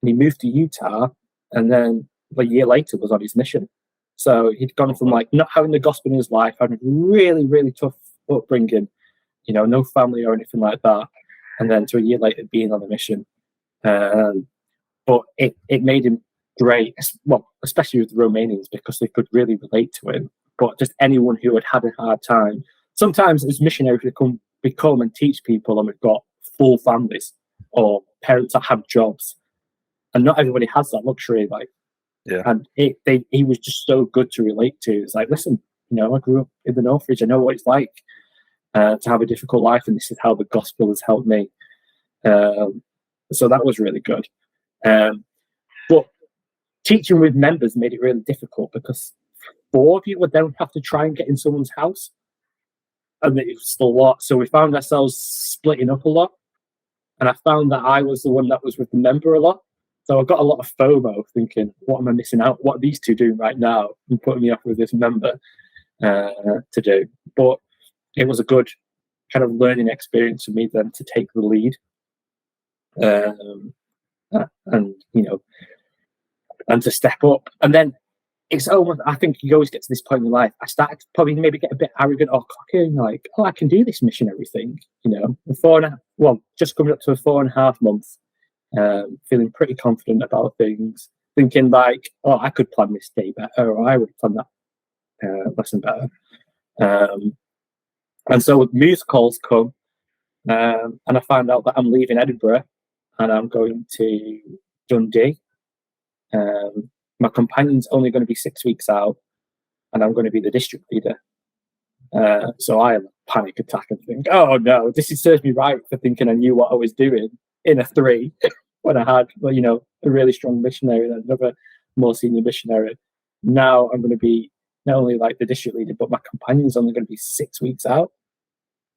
and he moved to Utah, and then a year later was on his mission. So he'd gone from like not having the gospel in his life, having a really, really tough upbringing, no family or anything like that, and then to a year later being on a mission. But it made him great, well, especially with the Romanians, because they could really relate to him. But just anyone who had a hard time, sometimes as missionaries we come and teach people, and we've got full families or parents that have jobs, and not everybody has that luxury. Yeah. And he was just so good to relate to. It's like, listen, I grew up in the Northridge. I know what it's like to have a difficult life, and this is how the gospel has helped me. So that was really good. But teaching with members made it really difficult, because 4 of you would then have to try and get in someone's house, and it was a lot. So we found ourselves splitting up a lot, and I found that I was the one that was with the member a lot. So I got a lot of FOMO, thinking, what am I missing out? What are these two doing right now? And putting me off with this member to do. But it was a good kind of learning experience for me then to take the lead. And to step up. And then it's almost, I think you always get to this point in life. I started to probably maybe get a bit arrogant or cocky, like, I can do this missionary thing, just coming up to a 4.5 months, feeling pretty confident about things, thinking like, I could plan this day better, or I would plan that lesson better. And so music calls come, and I found out that I'm leaving Edinburgh and I'm going to Dundee. My companion's only going to be 6 weeks out, and I'm going to be the district leader. So I have a panic attack and think, oh no, this serves me right for thinking I knew what I was doing in a 3 when I had, a really strong missionary and another more senior missionary. Now I'm going to be not only like the district leader, but my companion's only going to be 6 weeks out.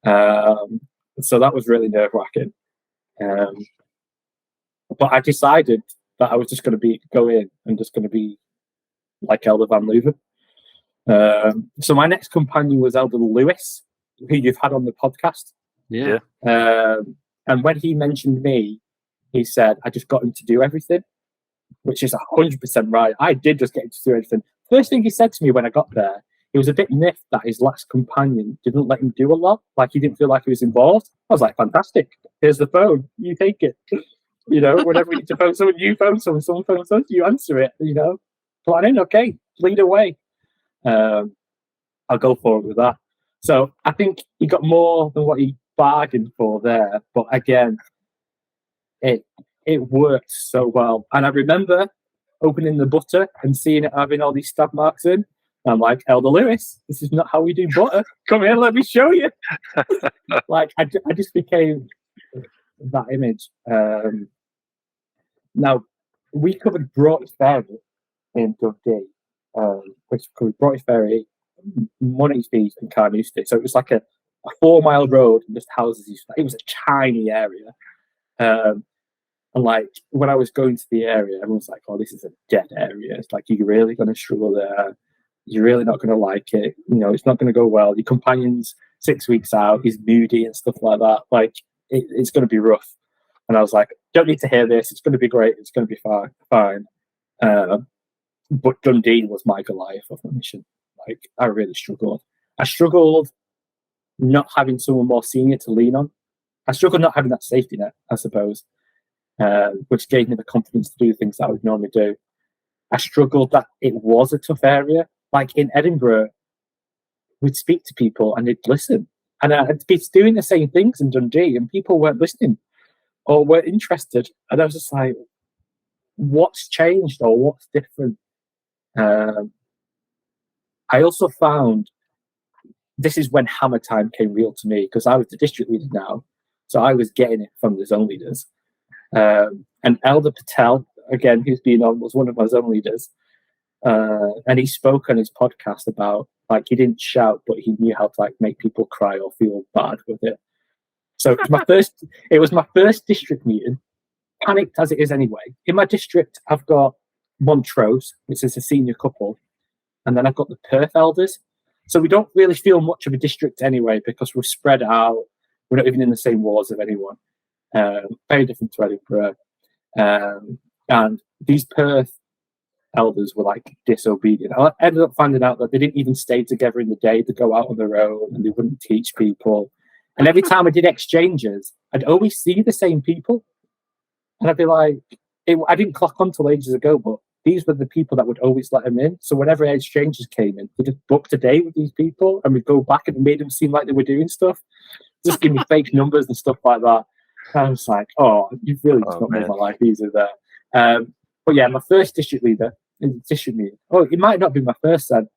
So that was really nerve-wracking. But I decided that I was just going to go in and just going to be like Elder Van Leuven. So my next companion was Elder Lewis, who you've had on the podcast. Yeah. And when he mentioned me, he said, I just got him to do everything, which is 100% right. I did just get him to do everything. First thing he said to me when I got there, he was a bit miffed that his last companion didn't let him do a lot. Like, he didn't feel like he was involved. I was like, fantastic. Here's the phone. You take it. Whenever we need to phone someone, you phone someone phones us, you answer it, planning, okay, lead away. I'll go forward with that. So I think he got more than what he bargained for there, but again, it worked so well. And I remember opening the butter and seeing it having all these stab marks in. I'm like, Elder Lewis, this is not how we do butter. Come here, let me show you. I just became that image. Now, we covered Broughton Ferry in Dundee, which covered Broughton Ferry, Money's Beach, and Carnoustie. So it was like a 4-mile road and just houses. It was a tiny area. And when I was going to the area, everyone was like, oh, this is a dead area. It's like, you're really going to struggle there. You're really not going to like it. It's not going to go well. Your companion's 6 weeks out. He's moody and stuff like that. It's going to be rough. And I was like, don't need to hear this. It's going to be great. It's going to be fine. But Dundee was my Goliath of my mission. I really struggled. I struggled not having someone more senior to lean on. I struggled not having that safety net, I suppose, which gave me the confidence to do things that I would normally do. I struggled that it was a tough area. In Edinburgh, we'd speak to people and they'd listen. And I'd be doing the same things in Dundee and people weren't listening or weren't interested. And I was just like, what's changed or what's different? I also found this is when hammer time came real to me, because I was the district leader now. So I was getting it from the zone leaders. And Elder Patel, again, who's been on, was one of my zone leaders. And he spoke on his podcast about, like, he didn't shout, but he knew how to, like, make people cry or feel bad with it. So it was my first district meeting, panicked as it is anyway. In my district, I've got Montrose, which is a senior couple, and then I've got the Perth elders. So we don't really feel much of a district anyway, because we're spread out. We're not even in the same wards of anyone. Very different to Edinburgh. And these Perth elders were like disobedient. I ended up finding out that they didn't even stay together in the day. They'd go out on their own and they wouldn't teach people. And every time I did exchanges, I'd always see the same people. And I'd be like, I didn't clock on till ages ago, but these were the people that would always let them in. So whenever exchanges came in, they just booked a day with these people and we'd go back and it made them seem like they were doing stuff. Just give me fake numbers and stuff like that. And I was like, oh, you've really just not made my life easier there. But yeah, my first district leader in the district meeting. Oh, it might not be my first then.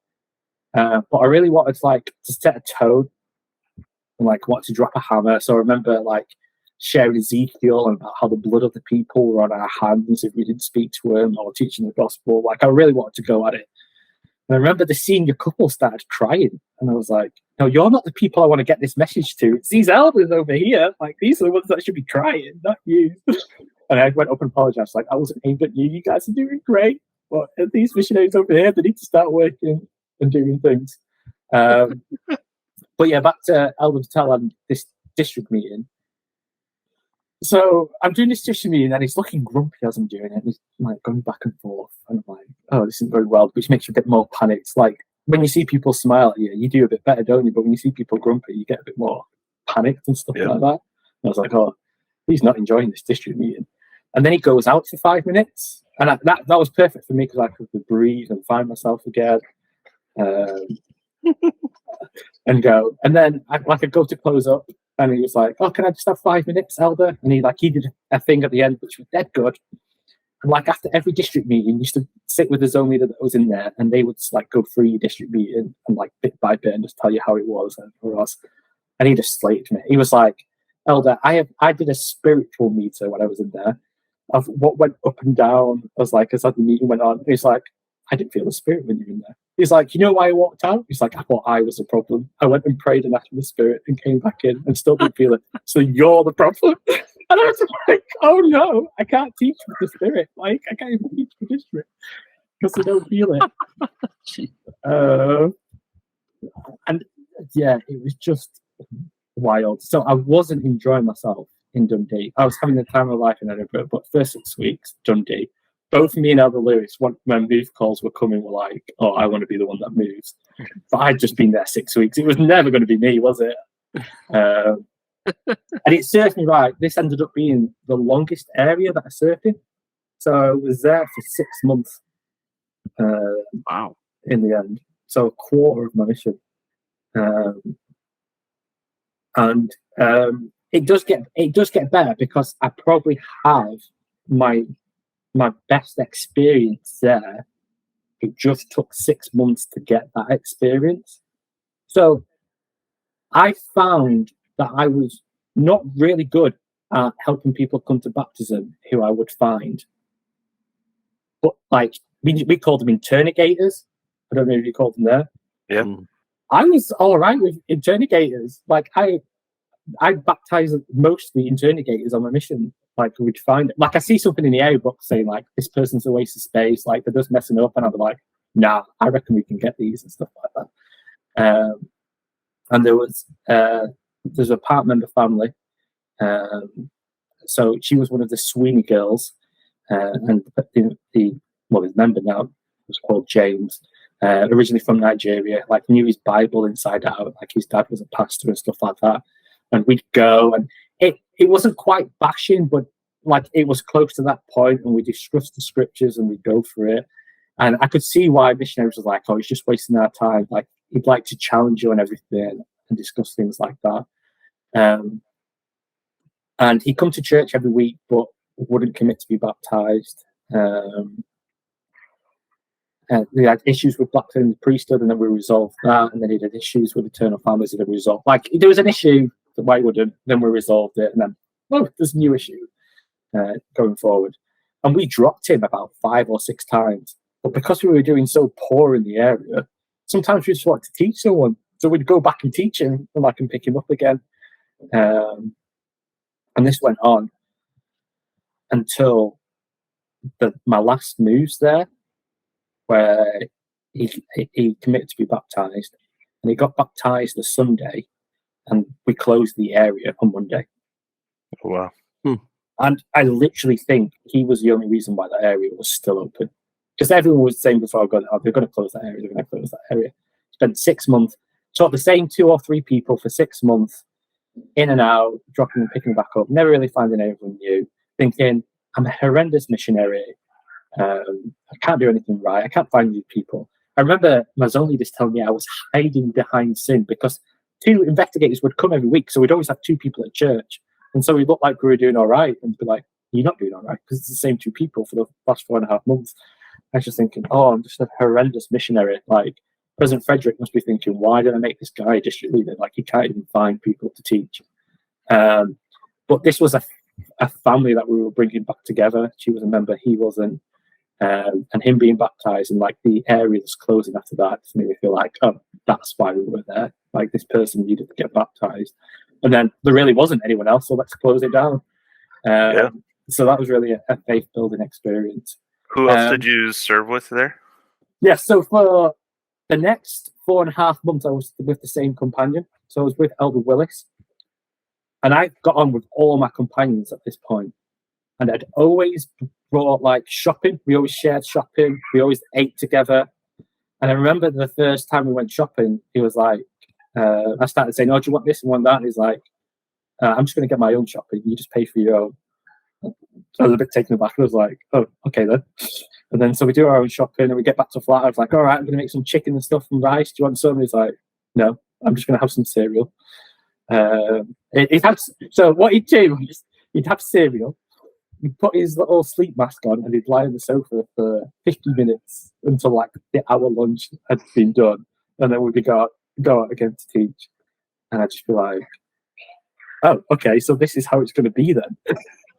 But I really wanted to set a tone and wanted to drop a hammer. So I remember sharing Ezekiel and about how the blood of the people were on our hands if we didn't speak to him, or teaching the gospel. I really wanted to go at it. And I remember the senior couple started crying. And I was like, no, you're not the people I want to get this message to. It's these elders over here. These are the ones that should be crying, not you. And I went up and apologized. I wasn't aimed at you. You guys are doing great. But these missionaries over here, they need to start working and doing things. But yeah, back to Elder Patel and this district meeting. So I'm doing this district meeting and he's looking grumpy as I'm doing it. He's going back and forth. And I'm like, oh, this isn't going well, which makes you a bit more panicked. When you see people smile at you, you do a bit better, don't you? But when you see people grumpy, you get a bit more panicked and stuff like that. And I was like, oh, he's not enjoying this district meeting. And then he goes out for 5 minutes. And that was perfect for me because I could breathe and find myself again. And go. And then I go to close up. And he was like, oh, can I just have 5 minutes, Elder? And he did a thing at the end, which was dead good. And after every district meeting, used to sit with the zone leader that was in there, and they would just go through your district meeting and bit by bit and just tell you how it was and for us. And he just slated me. He was like, Elder, I did a spiritual meter when I was in there of what went up and down as the meeting went on. He's like, I didn't feel the spirit when you were in there. He's like, you know why I walked out? He's like, I thought I was the problem. I went and prayed and asked for the spirit and came back in and still didn't feel it. So you're the problem. And I was like, oh no, I can't teach with the spirit. I can't even teach with the spirit because I don't feel it. And yeah, it was just wild. So I wasn't enjoying myself in Dundee. I was having the time of my life in Edinburgh, but first 6 weeks, Dundee. Both me and Elder Lewis, when move calls were coming, were like, oh, I want to be the one that moves. But I'd just been there 6 weeks. It was never going to be me, was it? And it served me right. This ended up being the longest area that I served in. So I was there for 6 months. Wow. In the end. So a quarter of my mission. And it does get better because I probably have my best experience there. It just took 6 months to get that experience. So I found that I was not really good at helping people come to baptism who I would find. But we called them interrogators. I don't know if you called them there. Yeah. I was all right with interrogators. I baptized mostly interrogators on my mission. We'd find it. I see something in the area book saying this person's a waste of space, they're just messing up, and I'd be like, nah, I reckon we can get these and stuff like that. And there's a part member family. So she was one of the Sweeney girls, and the member now was called James. Originally from Nigeria, knew his Bible inside out. His dad was a pastor and stuff like that. And we'd go, and it wasn't quite bashing, but it was close to that point, and we discussed the scriptures and we'd go for it. And I could see why missionaries was like, oh, he's just wasting our time. He'd like to challenge you on everything and discuss things like that. And he'd come to church every week, but wouldn't commit to be baptized. They had issues with baptism in the priesthood, and then we resolved that. And then he had issues with eternal families, and then we resolved. There was an issue that why wouldn't, then we resolved it, and then there's a new issue going forward. And we dropped him about 5 or 6 times. But because we were doing so poor in the area, sometimes we just wanted to teach someone. So we'd go back and teach him, and I can pick him up again. And this went on until my last moves there, where he committed to be baptized, and he got baptized the Sunday, and we closed the area on Monday. Oh, wow. And I literally think he was the only reason why that area was still open. Because everyone was saying before I got out, they're going to close that area, they're going to close that area. Spent 6 months, taught the same 2 or 3 people for 6 months, in and out, dropping and picking back up, never really finding anyone new, thinking, I'm a horrendous missionary. I can't do anything right. I can't find new people. I remember Mazzoni just telling me I was hiding behind sin because 2 investigators would come every week. So we'd always have 2 people at church. And so we looked like we were doing all right. And be like, you're not doing all right because it's the same 2 people for the last 4.5 months. I was just thinking, I'm just a horrendous missionary. Like, President Frederick must be thinking, why did I make this guy a district leader? Like, he can't even find people to teach. But this was a family that we were bringing back together. She was a member, he wasn't. And him being baptized and like the area that's closing after that just made me feel like, that's why we were there. Like, this person needed to get baptized. And then there really wasn't anyone else, so let's close it down. So that was really a faith-building experience. Who else did you serve with there? Yeah, so for the next 4.5 months, I was with the same companion. So I was with Elder Willis. And I got on with all my companions at this point. And I'd always brought like shopping. We always shared shopping. We always ate together. And I remember the first time we went shopping, he was like, I started saying, do you want this and want that? And he's like, I'm just going to get my own shopping. You just pay for your own. So I was a bit taken aback. I was like, oh, okay then. And then so we do our own shopping and we get back to flat. I was like, all right, I'm going to make some chicken and stuff and rice. Do you want some? He's like, no, I'm just going to have some cereal. So what he'd do is he'd have cereal. He'd put his little sleep mask on and he'd lie on the sofa for 50 minutes until like the hour lunch had been done. And then we'd go out again to teach. And I'd just be like, oh, okay, so this is how it's going to be then.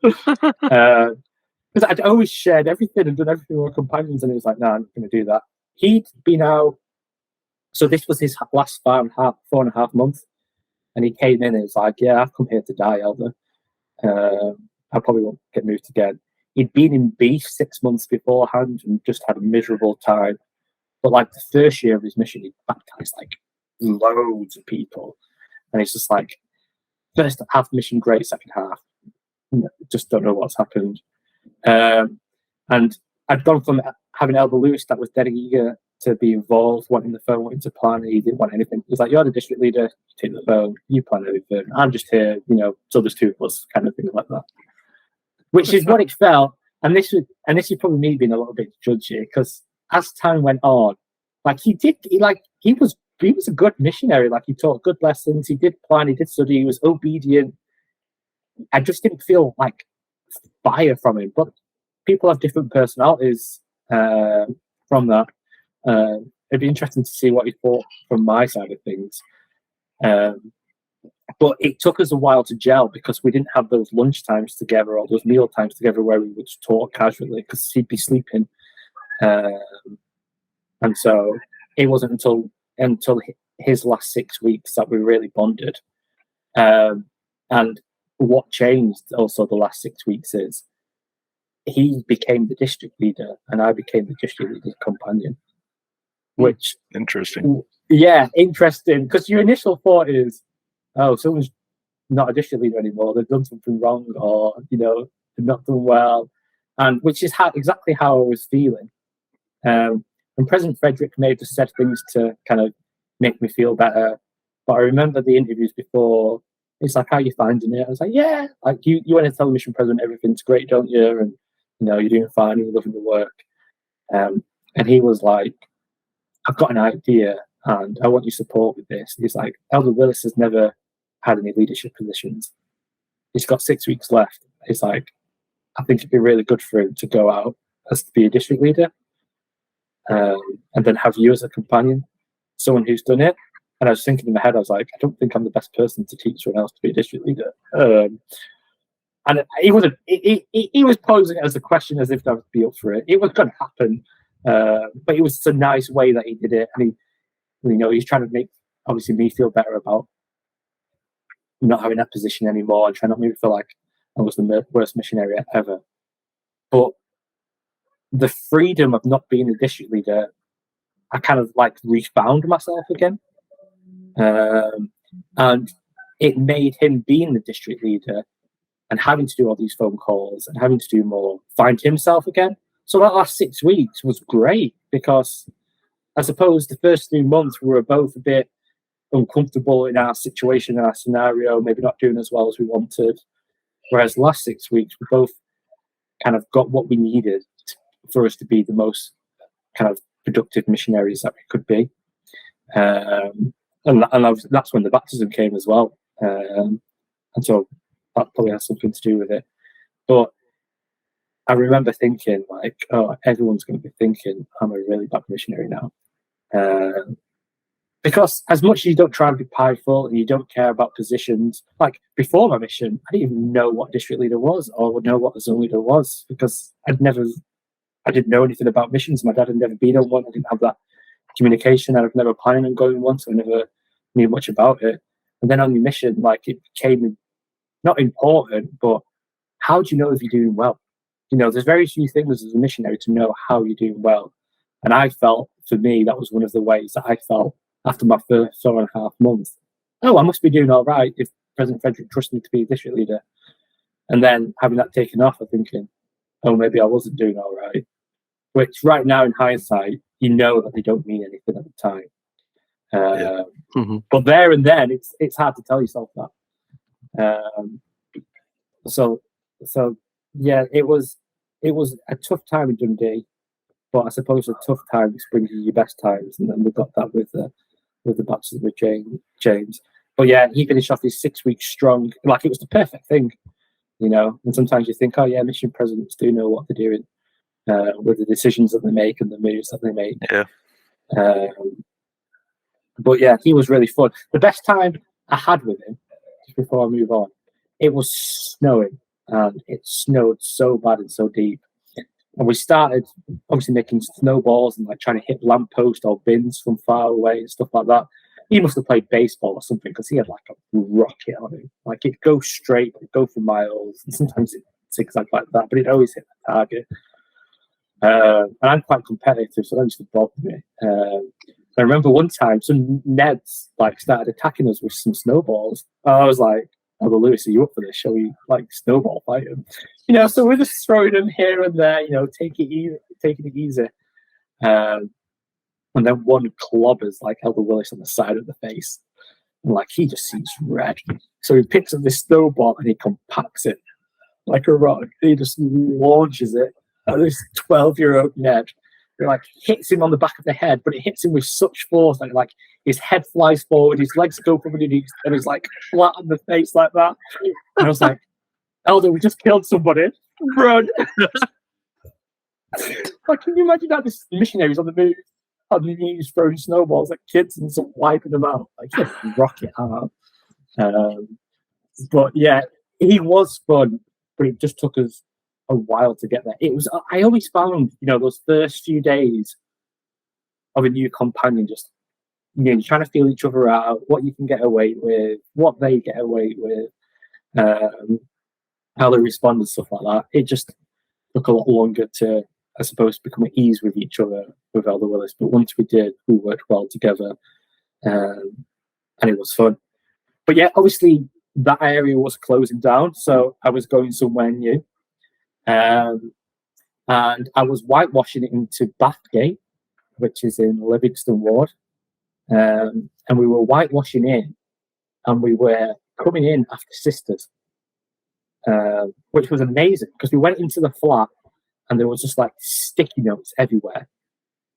Because I'd always shared everything and done everything with my companions, and he was like, no, I'm not going to do that. He'd been out, so this was his last 4.5 months, and he came in and was like, yeah, I've come here to die, Elder. I probably won't get moved again. He'd been in beef 6 months beforehand and just had a miserable time. But like the first year of his mission, he baptized like loads of people. And it's just like, first half mission great, second half, just don't know what's happened. And I'd gone from having Elder Lewis that was dead eager to be involved, wanting the phone, wanting to plan. He didn't want anything. He was like, you're the district leader, you take the phone, you plan everything. I'm just here, so there's 2 of us, kind of thing like that. Which is what it felt. And this is probably me being a little bit judgy, because as time went on, like he was a good missionary. Like, he taught good lessons, he did plan, he did study, he was obedient. I just didn't feel like fire from him. But people have different personalities from that. It'd be interesting to see what he thought from my side of things. But it took us a while to gel because we didn't have those lunch times together or those meal times together where we would talk casually because he'd be sleeping. And so it wasn't until his last 6 weeks that we really bonded. And what changed also the last 6 weeks is he became the district leader and I became the district leader's companion. Which interesting. Yeah, interesting. Because your initial thought is, oh, someone's not a district leader anymore. They've done something wrong, or they've not done well, and which is exactly how I was feeling. And President Frederick may have just said things to kind of make me feel better. But I remember the interviews before. It's like, how are you finding it? I was like, yeah, like you want to tell the mission president everything's great, don't you? And you're doing fine, you're loving the work. And he was like, I've got an idea and I want your support with this. He's like, Elder Willis has never had any leadership positions. He's got 6 weeks left. He's like, I think it'd be really good for him to go out as to be a district leader, and then have you as a companion, someone who's done it. And I was thinking in my head, I was like, I don't think I'm the best person to teach someone else to be a district leader. And he was posing it as a question as if I would be up for it. It was going to happen. But it was a nice way that he did it, and he's trying to make obviously me feel better about not having that position anymore, and trying not to make me feel like I was the worst missionary ever. But the freedom of not being a district leader, I kind of like refound myself again. And it made him being the district leader and having to do all these phone calls and having to do more, find himself again. So that last 6 weeks was great, because I suppose the first 3 months we were both a bit uncomfortable in our situation, in our scenario, maybe not doing as well as we wanted. Whereas the last 6 weeks, we both kind of got what we needed for us to be the most kind of productive missionaries that we could be. And that's when the baptism came as well. And so that probably has something to do with it. But I remember thinking, like, oh, everyone's going to be thinking I'm a really bad missionary now. Because as much as you don't try and be prideful and you don't care about positions, like before my mission, I didn't even know what district leader was or know what a zone leader was, because I didn't know anything about missions. My dad had never been on one. I didn't have that communication. I was never planning on going one, so I never knew much about it. And then on the mission, like, it became not important, but how do you know if you're doing well? There's very few things as a missionary to know how you're doing well. And I felt, for me, that was one of the ways that I felt after my first 4.5 months. Oh, I must be doing all right if President Frederick trusted me to be a district leader. And then having that taken off, I'm thinking, oh, maybe I wasn't doing all right. Which right now, in hindsight, you know that they don't mean anything at the time. But there and then, it's hard to tell yourself that. So yeah, it was a tough time in Dundee, but I suppose a tough time brings you your best times, and then we got that with the baptism with James. But yeah, he finished off his 6 weeks strong, like it was the perfect thing, And sometimes you think, oh yeah, mission presidents do know what they're doing with the decisions that they make and the moves that they make. Yeah. But yeah, he was really fun. The best time I had with him, just before I move on, it was snowing, and it snowed so bad and so deep. And we started obviously making snowballs and like trying to hit lampposts or bins from far away and stuff like that. He must have played baseball or something, because he had like a rocket on him. Like, it'd go straight, it'd go for miles, and sometimes it zigzag like that, but it always hit the target. And I'm quite competitive, so that used to bother me. I remember one time some Neds like started attacking us with some snowballs. And I was like, "Oh, well, Lewis, are you up for this? Shall we like snowball fight him?" So we're just throwing them here and there, taking it easy. And then one clobbers like Elder Willis on the side of the face, and like he just sees red. So he picks up this snowball and he compacts it like a rock. He just launches it at this 12-year-old Ned. It like hits him on the back of the head, but it hits him with such force that like his head flies forward, his legs go from underneath, and he's like flat on the face like that. And I was like, "Elder, we just killed somebody. Run!" Like, can you imagine that? This missionaries on the move, on the news, throwing snowballs at kids and some wiping them out. Like, just rocket hard. But yeah, he was fun, but it just took us a while to get there. I always found, those first few days of a new companion, just, you're trying to feel each other out, what you can get away with, what they get away with, how they respond and stuff like that. It just took a lot longer to, I suppose, become at ease with each other with Elder Willis. But once we did, we worked well together, and it was fun. But yeah, obviously that area was closing down, so I was going somewhere new. And I was whitewashing it into Bathgate, which is in Livingston Ward. And we were whitewashing in, and we were coming in after sisters, which was amazing, because we went into the flat and there was just like sticky notes everywhere.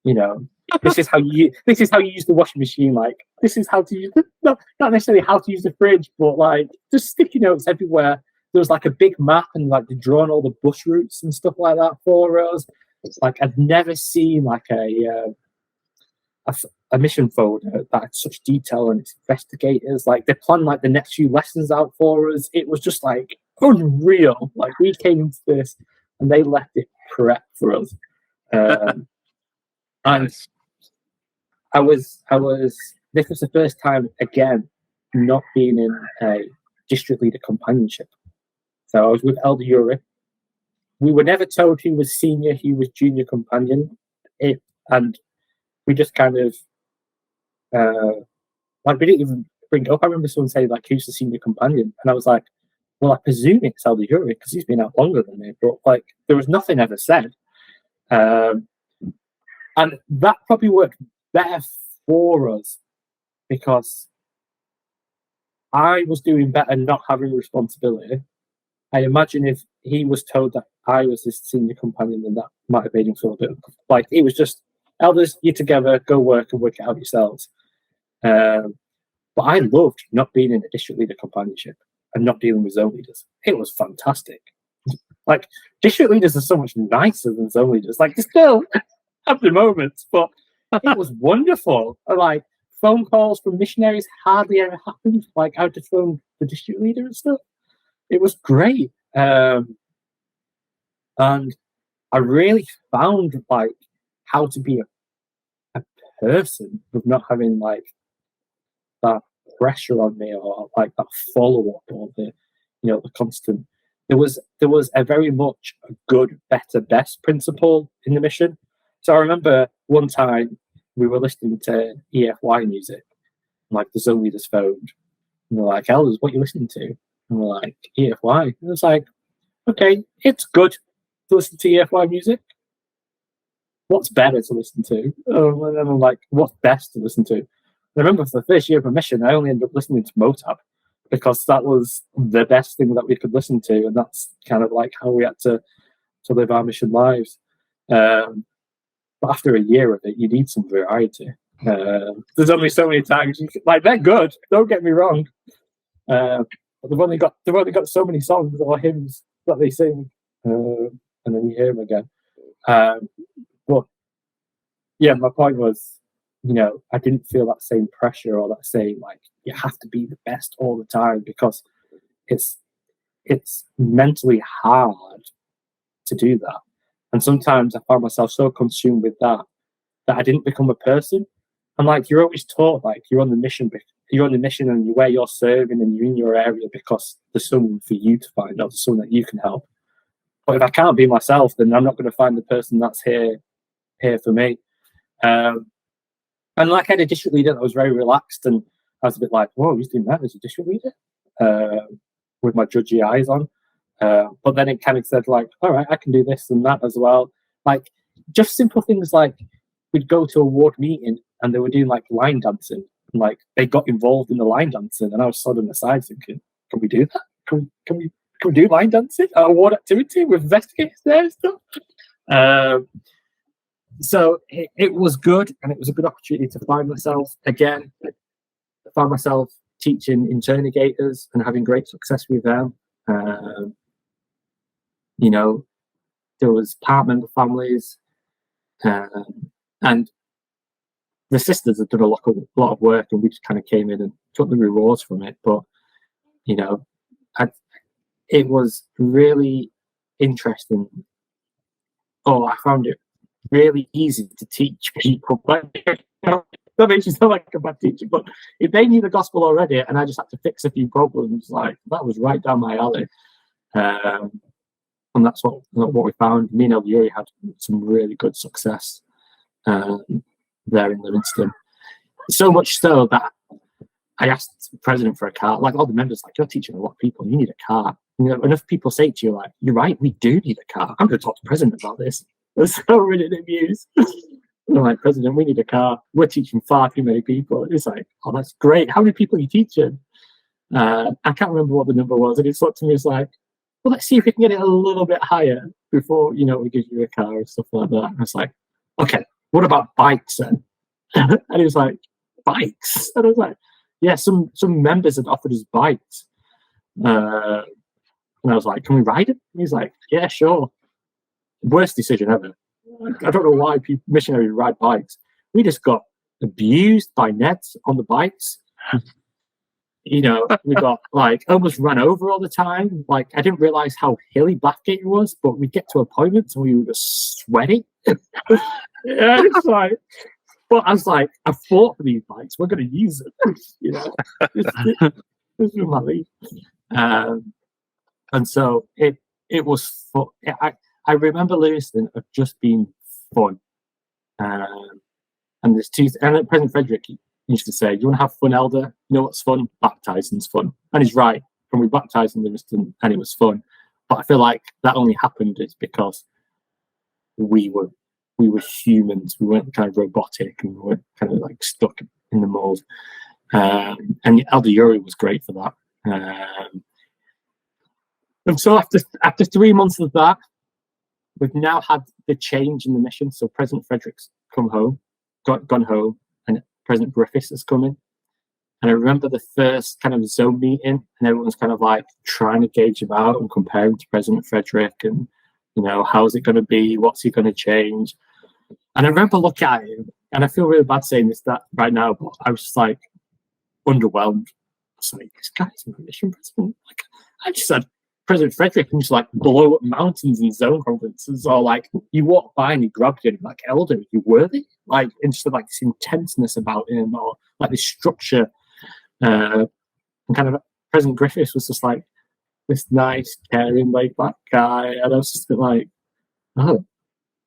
This is how you use the washing machine. Like, this is how to use not necessarily how to use the fridge, but like just sticky notes everywhere. There was like a big map, and like they'd drawn all the bus routes and stuff like that for us. Like, I'd never seen like a mission folder that had such detail on its investigators. Like, they planned like the next few lessons out for us. It was just like unreal. Like, we came into this and they left it prep for us. And I was. This was the first time again not being in a district leader companionship. So I was with Elder Uri. We were never told who was senior, who was junior companion, and we just kind of like we didn't even bring it up. I remember someone saying like, "Who's the senior companion?" And I was like, "Well, I presume it's Elder Uri because he's been out longer than me." But like, there was nothing ever said, and that probably worked better for us because I was doing better not having responsibility. I imagine if he was told that I was his senior companion, then that might have made him feel a bit like it was just elders, you together, go work and work it out yourselves. But I loved not being in a district leader companionship and not dealing with zone leaders. It was fantastic. Like district leaders are so much nicer than zone leaders. Like they still have the moments, but it was wonderful. Like phone calls from missionaries hardly ever happened. Like I had to phone the district leader and stuff. It was great. And I really found like how to be a person with not having like that pressure on me or like that follow-up or the constant. There was a very much a good, better, best principle in the mission. So I remember one time we were listening to EFY music, and like the zone leaders phoned, and they're like, "Elders, what are you listening to?" And we're like, EFY. And it's like, okay, it's good to listen to EFY music. What's better to listen to? And then I'm like, what's best to listen to? And I remember for the first year of my mission, I only ended up listening to Motab because that was the best thing that we could listen to. And that's kind of like how we had to live our mission lives. But after a year of it, you need some variety. There's only so many times like they're good. Don't get me wrong. But they've only got so many songs or hymns that they sing, and then you hear them again. But yeah, my point was, I didn't feel that same pressure or that same like you have to be the best all the time because it's mentally hard to do that. And sometimes I found myself so consumed with that I didn't become a person. And like you're always taught, like you're on the mission and where you're serving and you're in your area because there's someone for you to find out, there's someone that you can help. But if I can't be myself, then I'm not going to find the person that's here for me. And like I had a district leader that was very relaxed, and I was a bit like, whoa, he's doing that as a district leader with my judgy eyes on. But then it kind of said like, all right, I can do this and that as well. Like just simple things like we'd go to a ward meeting and they were doing like line dancing. And, like they got involved in the line dancing, and I was sort of on the side thinking, can we do that? Can we do line dancing? A ward activity with investigators there and stuff? So it was good, and it was a good opportunity to find myself again. I found myself teaching interrogators and having great success with them. There was part member families, and the sisters had done a lot of work, and we just kind of came in and took the rewards from it. But it was really interesting. I found it really easy to teach people. But that makes you sound like a bad teacher. But if they knew the gospel already, and I just had to fix a few problems, like that was right down my alley. And that's what we found. Me and El Yuri had some really good success there in Livingston. So much so that I asked the president for a car. Like all the members, like, you're teaching a lot of people, you need a car. Enough people say to you, like, you're right, we do need a car. I'm going to talk to the president about this. There's so many reviews. I'm like, President, we need a car. We're teaching far too many people. It's like, oh, that's great. How many people are you teaching? I can't remember what the number was. And it's looked to me, it's like, well, let's see if we can get it a little bit higher before, we give you a car and stuff like that. And I was like, okay, what about bikes then? And he was like, bikes? And I was like, yeah, some members had offered us bikes. And I was like, can we ride it? And he's like, yeah, sure. Worst decision ever. I don't know why missionaries ride bikes. We just got abused by nets on the bikes. We got like almost run over all the time. Like I didn't realize how hilly Blackgate was, but we'd get to appointments and we were just sweating Yeah, it's like, but I was like, I fought for these bikes. We're going to use them. You know, this is my lead. And so it was fun. I remember Lewiston of just being fun. And there's two. And President Frederick used to say, "You want to have fun, Elder? You know what's fun? Baptizing's fun." And he's right. And we baptized in Lewiston, and it was fun. But I feel like that only happened is because we were humans. We weren't kind of robotic, and we weren't kind of like stuck in the mold. And Elder Yuri was great for that. And so after 3 months of that, we've now had the change in the mission. So President Frederick's gone home, and President Griffiths has come in. And I remember the first kind of zone meeting, and everyone's kind of like trying to gauge him out and compare him to President Frederick, and you know, how's it going to be? What's he going to change? And I remember looking at him, and I feel really bad saying this that right now, but I was just like underwhelmed. I was like, this guy's my mission president. Like, I just said, President Frederick can just like blow up mountains in zone conferences, or like you walk by and he grabs you and you're like, Elder, are you worthy? Like, and just like this intenseness about him, or like this structure. And kind of President Griffiths was just like this nice, caring, laid back guy, and I was just a bit like, oh,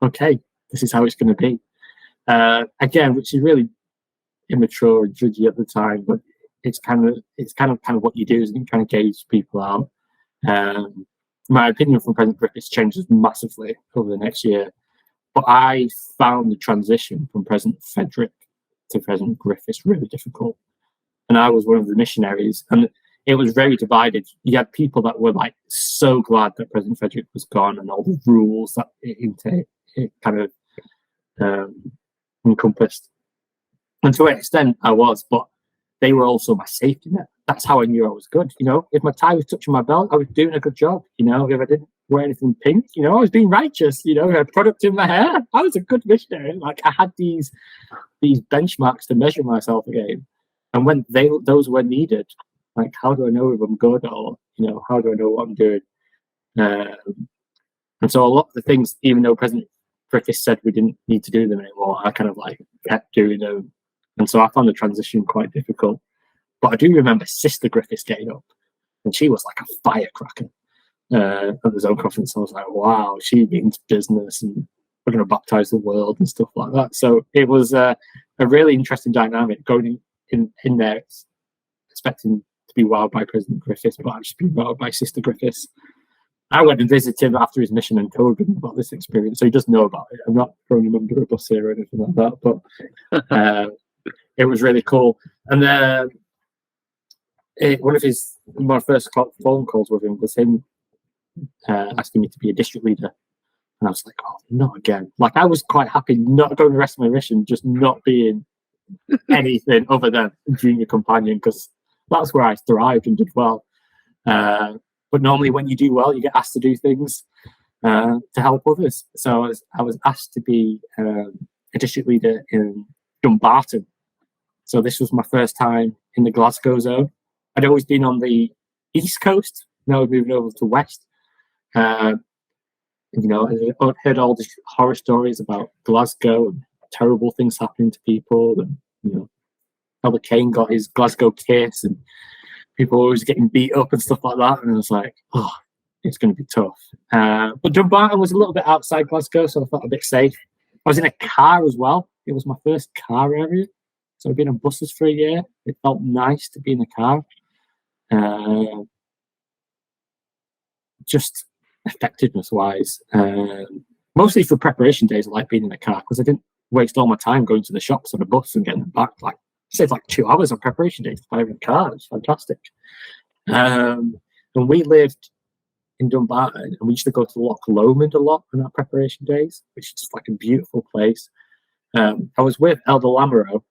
okay, this is how it's going to be. Again, which is really immature and judgy at the time, but it's kind of what you do is you kind of gauge people out. My opinion from President Griffiths changes massively over the next year, but I found the transition from President Frederick to President Griffiths really difficult. And I was one of the missionaries, and it was very divided. You had people that were like so glad that President Frederick was gone and all the rules that it kind of encompassed. And to an extent, I was, but they were also my safety net. That's how I knew I was good. You know, if my tie was touching my belt, I was doing a good job. You know, if I didn't wear anything pink, you know, I was being righteous. You know, I had product in my hair, I was a good missionary. Like, I had these benchmarks to measure myself against. And when those were needed, like, how do I know if I'm good, or you know, how do I know what I'm doing? And so a lot of the things, even though President Griffiths said we didn't need to do them anymore, I kind of like kept doing them. And so I found the transition quite difficult. But I do remember Sister Griffiths getting up, and she was like a firecracker at the zone conference. I was like, wow, she means business, and we're going to baptize the world and stuff like that. So it was a really interesting dynamic going in there, expecting to be wowed by President Griffiths, but I've just been wowed by Sister Griffiths. I went and visited him after his mission and told him about this experience, so he does know about it. I'm not throwing him under a bus here or anything like that, but it was really cool. And then one of my first phone calls with him was him asking me to be a district leader. And I was like, oh, not again. Like, I was quite happy not going the rest of my mission, just not being anything other than junior companion, because that's where I thrived and did well. But normally when you do well, you get asked to do things to help others. So I was asked to be a district leader in Dumbarton. So this was my first time in the Glasgow zone. I'd always been on the east coast. Now we're moving over to west. You know, I heard all these horror stories about Glasgow and terrible things happening to people, and you know, Elder Kane got his Glasgow kiss, and people were always getting beat up and stuff like that. And I was like, oh, it's going to be tough. But Dumbarton was a little bit outside Glasgow, so I felt a bit safe. I was in a car as well. It was my first car area, so I've been on buses for a year. It felt nice to be in a car. Just effectiveness wise, mostly for preparation days, I like being in a car because I didn't waste all my time going to the shops on a bus and getting back. Like, I saved like 2 hours on preparation days by having a car. It's fantastic. And we lived in Dumbarton, and we used to go to Loch Lomond a lot on our preparation days, which is just like a beautiful place. I was with Elder Lamoureux,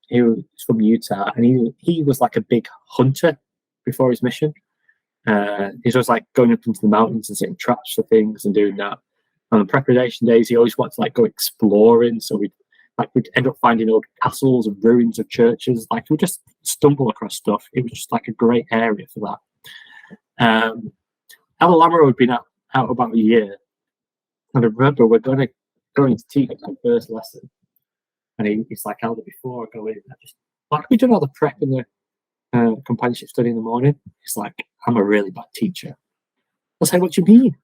who is from Utah, and he was like a big hunter before his mission. He was like going up into the mountains and setting traps for things and doing that. On the preparation days, he always wanted to like go exploring. So we'd end up finding old castles and ruins of churches. Like, we'd just stumble across stuff. It was just like a great area for that. Elder Lamoureux had been out about a year, and I remember we're going to going to teach my first lesson, and he's like, Elder, before I go in, we done all the prep in the companionship study in the morning. He's like, I'm a really bad teacher. I was like, what do you mean?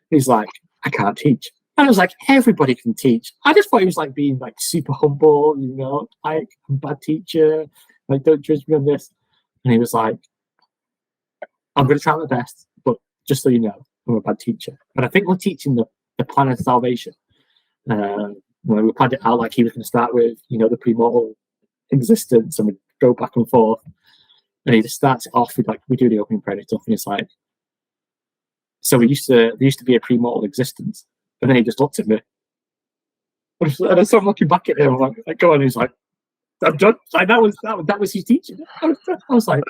He's like, I can't teach. And I was like, everybody can teach. I just thought he was like being like super humble, like, I'm a bad teacher, like, don't judge me on this. And he was like, I'm going to try my best, but just so you know, I'm a bad teacher. And I think we're teaching the plan of salvation. When we planned it out, like he was going to start with, the premortal existence, and we go back and forth. And he just starts it off with like, we do the opening prayer and stuff, and it's like, so there used to be a premortal existence. And then he just looked at me. And I started looking back at him, I'm like, go on. He's like, I'm done. Like, that was his teaching. I was like,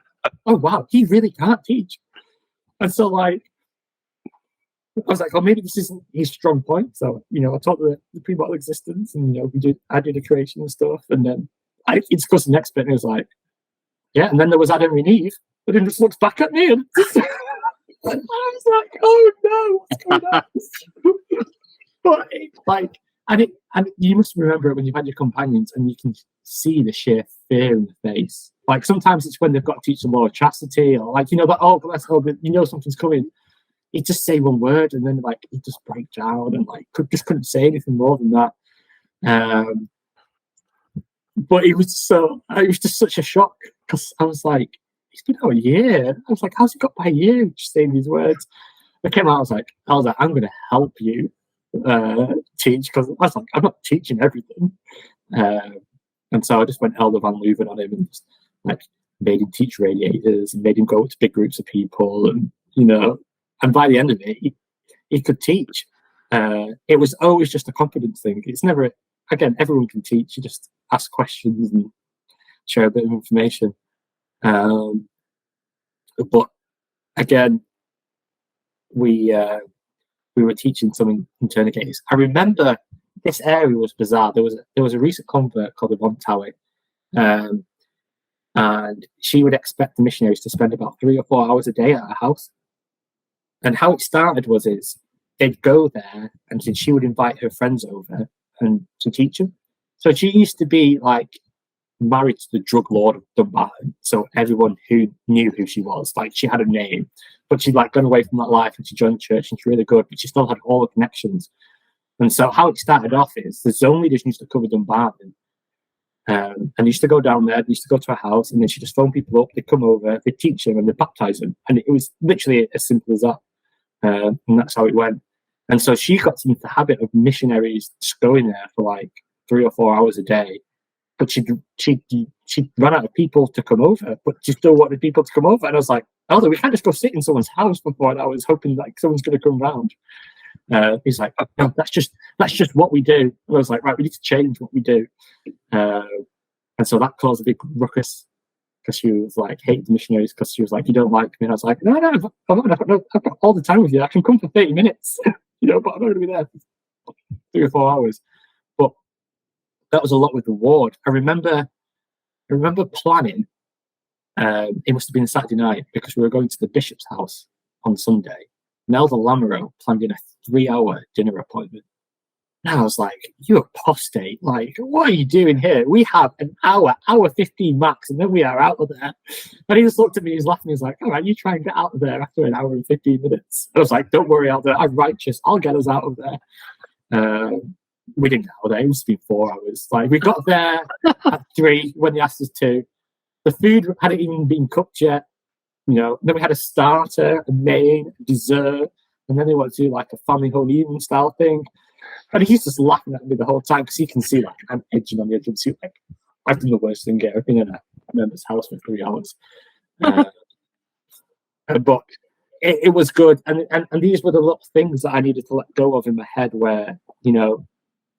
oh wow, he really can't teach. And so like, I was like, oh, maybe this isn't his strong point. So, I taught the premortal existence, and I did the creation and stuff, and then I discussed the next bit, and it was like, yeah, and then there was Adam and Eve, but then just looks back at me, and I was like, oh no, what's going on? But and you must remember when you've had your companions and you can see the sheer fear in the face. Like sometimes it's when they've got to teach the law of chastity, or like, like, oh, bless her, but something's coming. He'd just say one word, and then like he'd just break down, and like couldn't say anything more than that. But it was just such a shock, because I was like, he's been out a year. I was like, how's he got by a year just saying these words? I came out, I was like, I'm going to help you teach, because I was like, I'm not teaching everything. And so I just went Elder Van Leuven on him, and just like made him teach radiators, and made him go to big groups of people, and and by the end of it, he could teach. It was always just a confidence thing. It's never, again, everyone can teach. You just ask questions and share a bit of information. But again, we were teaching some interrogators. I remember this area was bizarre. There was a recent convert called Yvonne Towie, and she would expect the missionaries to spend about 3 or 4 hours a day at her house. And how it started was they'd go there, and then she would invite her friends over and to teach them. So she used to be like married to the drug lord of Dumbarton, so everyone who knew who she was, like, she had a name, but she'd like gone away from that life, and she joined church, and she's really good, but she still had all the connections. And so how it started off is the zone leaders used to cover Dumbarton, and they used to go down there, they used to go to a house, and then she'd just phone people up, they'd come over, they'd teach them, and they'd baptize them. And it was literally as simple as that. And that's how it went. And so she got into the habit of missionaries just going there for like 3 or 4 hours a day. But she'd run out of people to come over, but she still wanted people to come over. And I was like, oh, we can't just go sit in someone's house for 4 hours hoping like someone's going to come round. He's like, no, that's just what we do. And I was like, right, we need to change what we do. And so that caused a big ruckus, because she was like, hate the missionaries, because she was like, you don't like me. And I was like, no, I've got all the time with you. I can come for 30 minutes, but I'm not going to be there for 3 or 4 hours. But that was a lot with the ward. I remember planning. It must have been Saturday night, because we were going to the bishop's house on Sunday. And Elder Lamoureux planned in a 3-hour dinner appointment. And I was like, you apostate. Like, what are you doing here? We have an hour 15 max, and then we are out of there. And he just looked at me, he's laughing, he's like, all right, you try and get out of there after an hour and 15 minutes. I was like, don't worry, Elder, I'm righteous. I'll get us out of there. We didn't get out of there. It must have been 4 hours. Like, we got there at 3 when they asked us to. The food hadn't even been cooked yet. Then we had a starter, a main, a dessert, and then they wanted to do like a family home evening style thing. And he's just laughing at me the whole time, because he can see like I'm edging on the edge of the seat. Like, I've done the worst thing yet. I've been in a member's house for 3 hours. But it was good. And these were the little things that I needed to let go of in my head, where,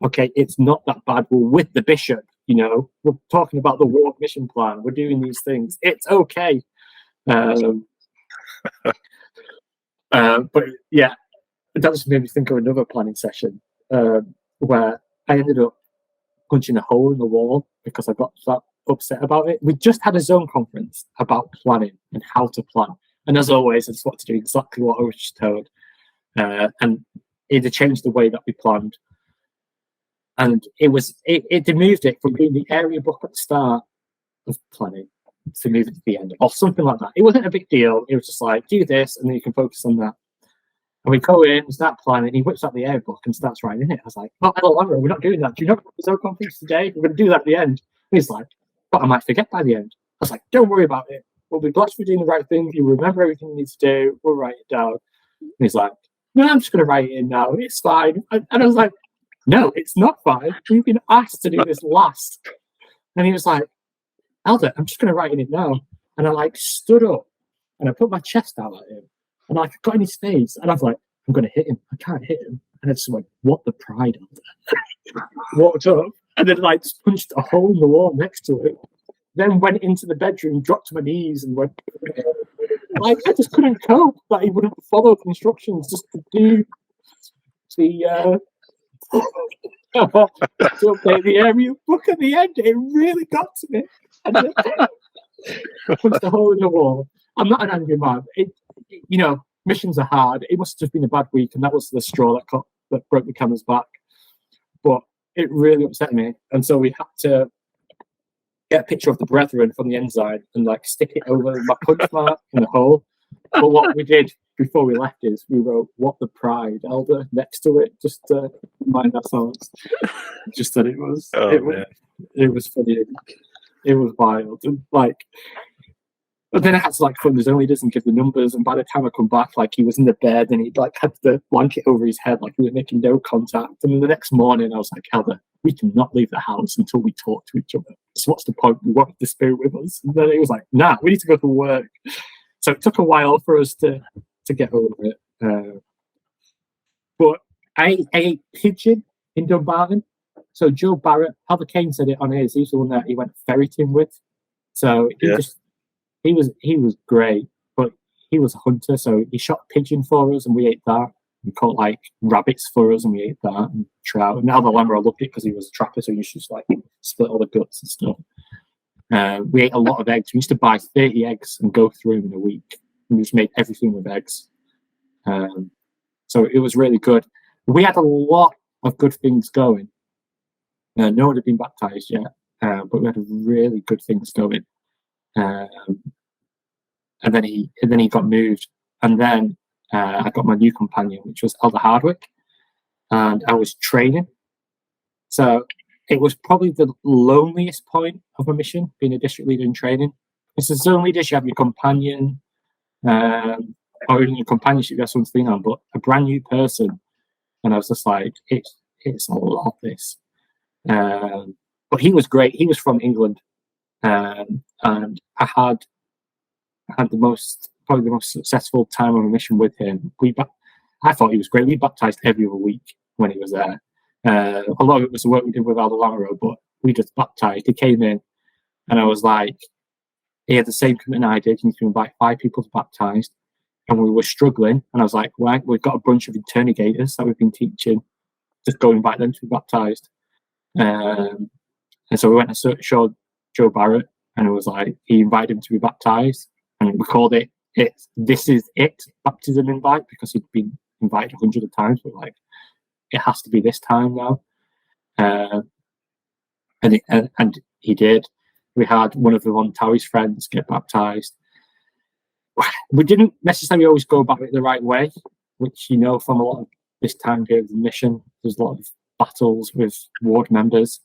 okay, it's not that bad. We're with the bishop, we're talking about the World Mission Plan. We're doing these things. It's okay. But yeah, that just made me think of another planning session where I ended up punching a hole in the wall because I got that upset about it. We just had a zone conference about planning and how to plan. And as always, I just wanted to do exactly what I was just told. And either change the way that we planned, And it moved it from being the area book at the start of planning to move it to the end, or something like that. It wasn't a big deal. It was just like, do this, and then you can focus on that. And we go in, we start planning, he whips out the area book and starts writing it. I was like, oh, hello, Laura, we're not doing that. Do you know there's no conference today? We're going to do that at the end. And he's like, but I might forget by the end. I was like, don't worry about it. We'll be blessed for doing the right thing. You remember everything you need to do. We'll write it down. And he's like, no, I'm just going to write it in now. It's fine. And I was like, no, it's not fine. We've been asked to do this last. And he was like, Elder, I'm just going to write in it now. And I like stood up and I put my chest out at him. And I got in his face. And I was like, I'm going to hit him. I can't hit him. And I just went, what the pride, Elder? Walked up and then like punched a hole in the wall next to it. Then went into the bedroom, dropped to my knees and went, like, I just couldn't cope that he wouldn't follow the instructions just to do the to update the area book at the end. It really got to me. And then punched a hole in the wall. I'm not an angry man. Missions are hard. It must have just been a bad week, and that was the straw that broke the camel's back. But it really upset me, and so we had to get a picture of the brethren from the ensign and like stick it over my punch mark in the hole. But what we did before we left is we wrote "What the Pride, Elder" next to it, just to remind ourselves. Just that it was funny. It was wild, and like. But then I had to like phone the zone leaders and give the numbers. And by the time I come back, like he was in the bed and he'd like had the blanket over his head, like he was making no contact. And then the next morning, I was like, Elder, we cannot leave the house until we talk to each other. So what's the point? We want the spirit with us. And then he was like, nah, we need to go to work. So it took a while for us to get over it. But I ate pigeon in Dumbarton. So Joe Barrett, Albert Kane said it on his. He's the one that he went ferreting with. So he was great, but he was a hunter, so he shot pigeon for us and we ate that. He caught like rabbits for us and we ate that, and trout. And now the lamb, I loved it because he was a trapper, so he used to just like split all the guts and stuff. We ate a lot of eggs. We used to buy 30 eggs and go through them in a week. And we just made everything with eggs. So it was really good. We had a lot of good things going. No one had been baptized yet, but we had really good things going. And then he got moved, and then I got my new companion, which was Elder Hardwick, and I was training. So it was probably the loneliest point of a mission, being a district leader in training. It's the zone leaders, you have your companion, or even your companionship, you have something to lean on, but a brand new person, and I was just like, it's a lot, this. But he was great. He was from England. And I had probably the most successful time on a mission with him. I thought he was great. We baptized every other week when he was there. A lot of it was the work we did with Aldo Lamero, but we just baptized. He came in, and I was like, he had the same commitment I did. You need to invite 5 people to baptize, and we were struggling. And I was like, right, we've got a bunch of interrogators that we've been teaching. Just go invite them to be baptized. And so we went and showed Joe Barrett, and it was like he invited him to be baptized, and we called it "This Is It" baptism invite, because he'd been invited 100 times. But like, it has to be this time now, and he did. We had one of the Montawi's friends get baptized. We didn't necessarily always go about it the right way, which from a lot of this time period of the mission, there's a lot of battles with ward members.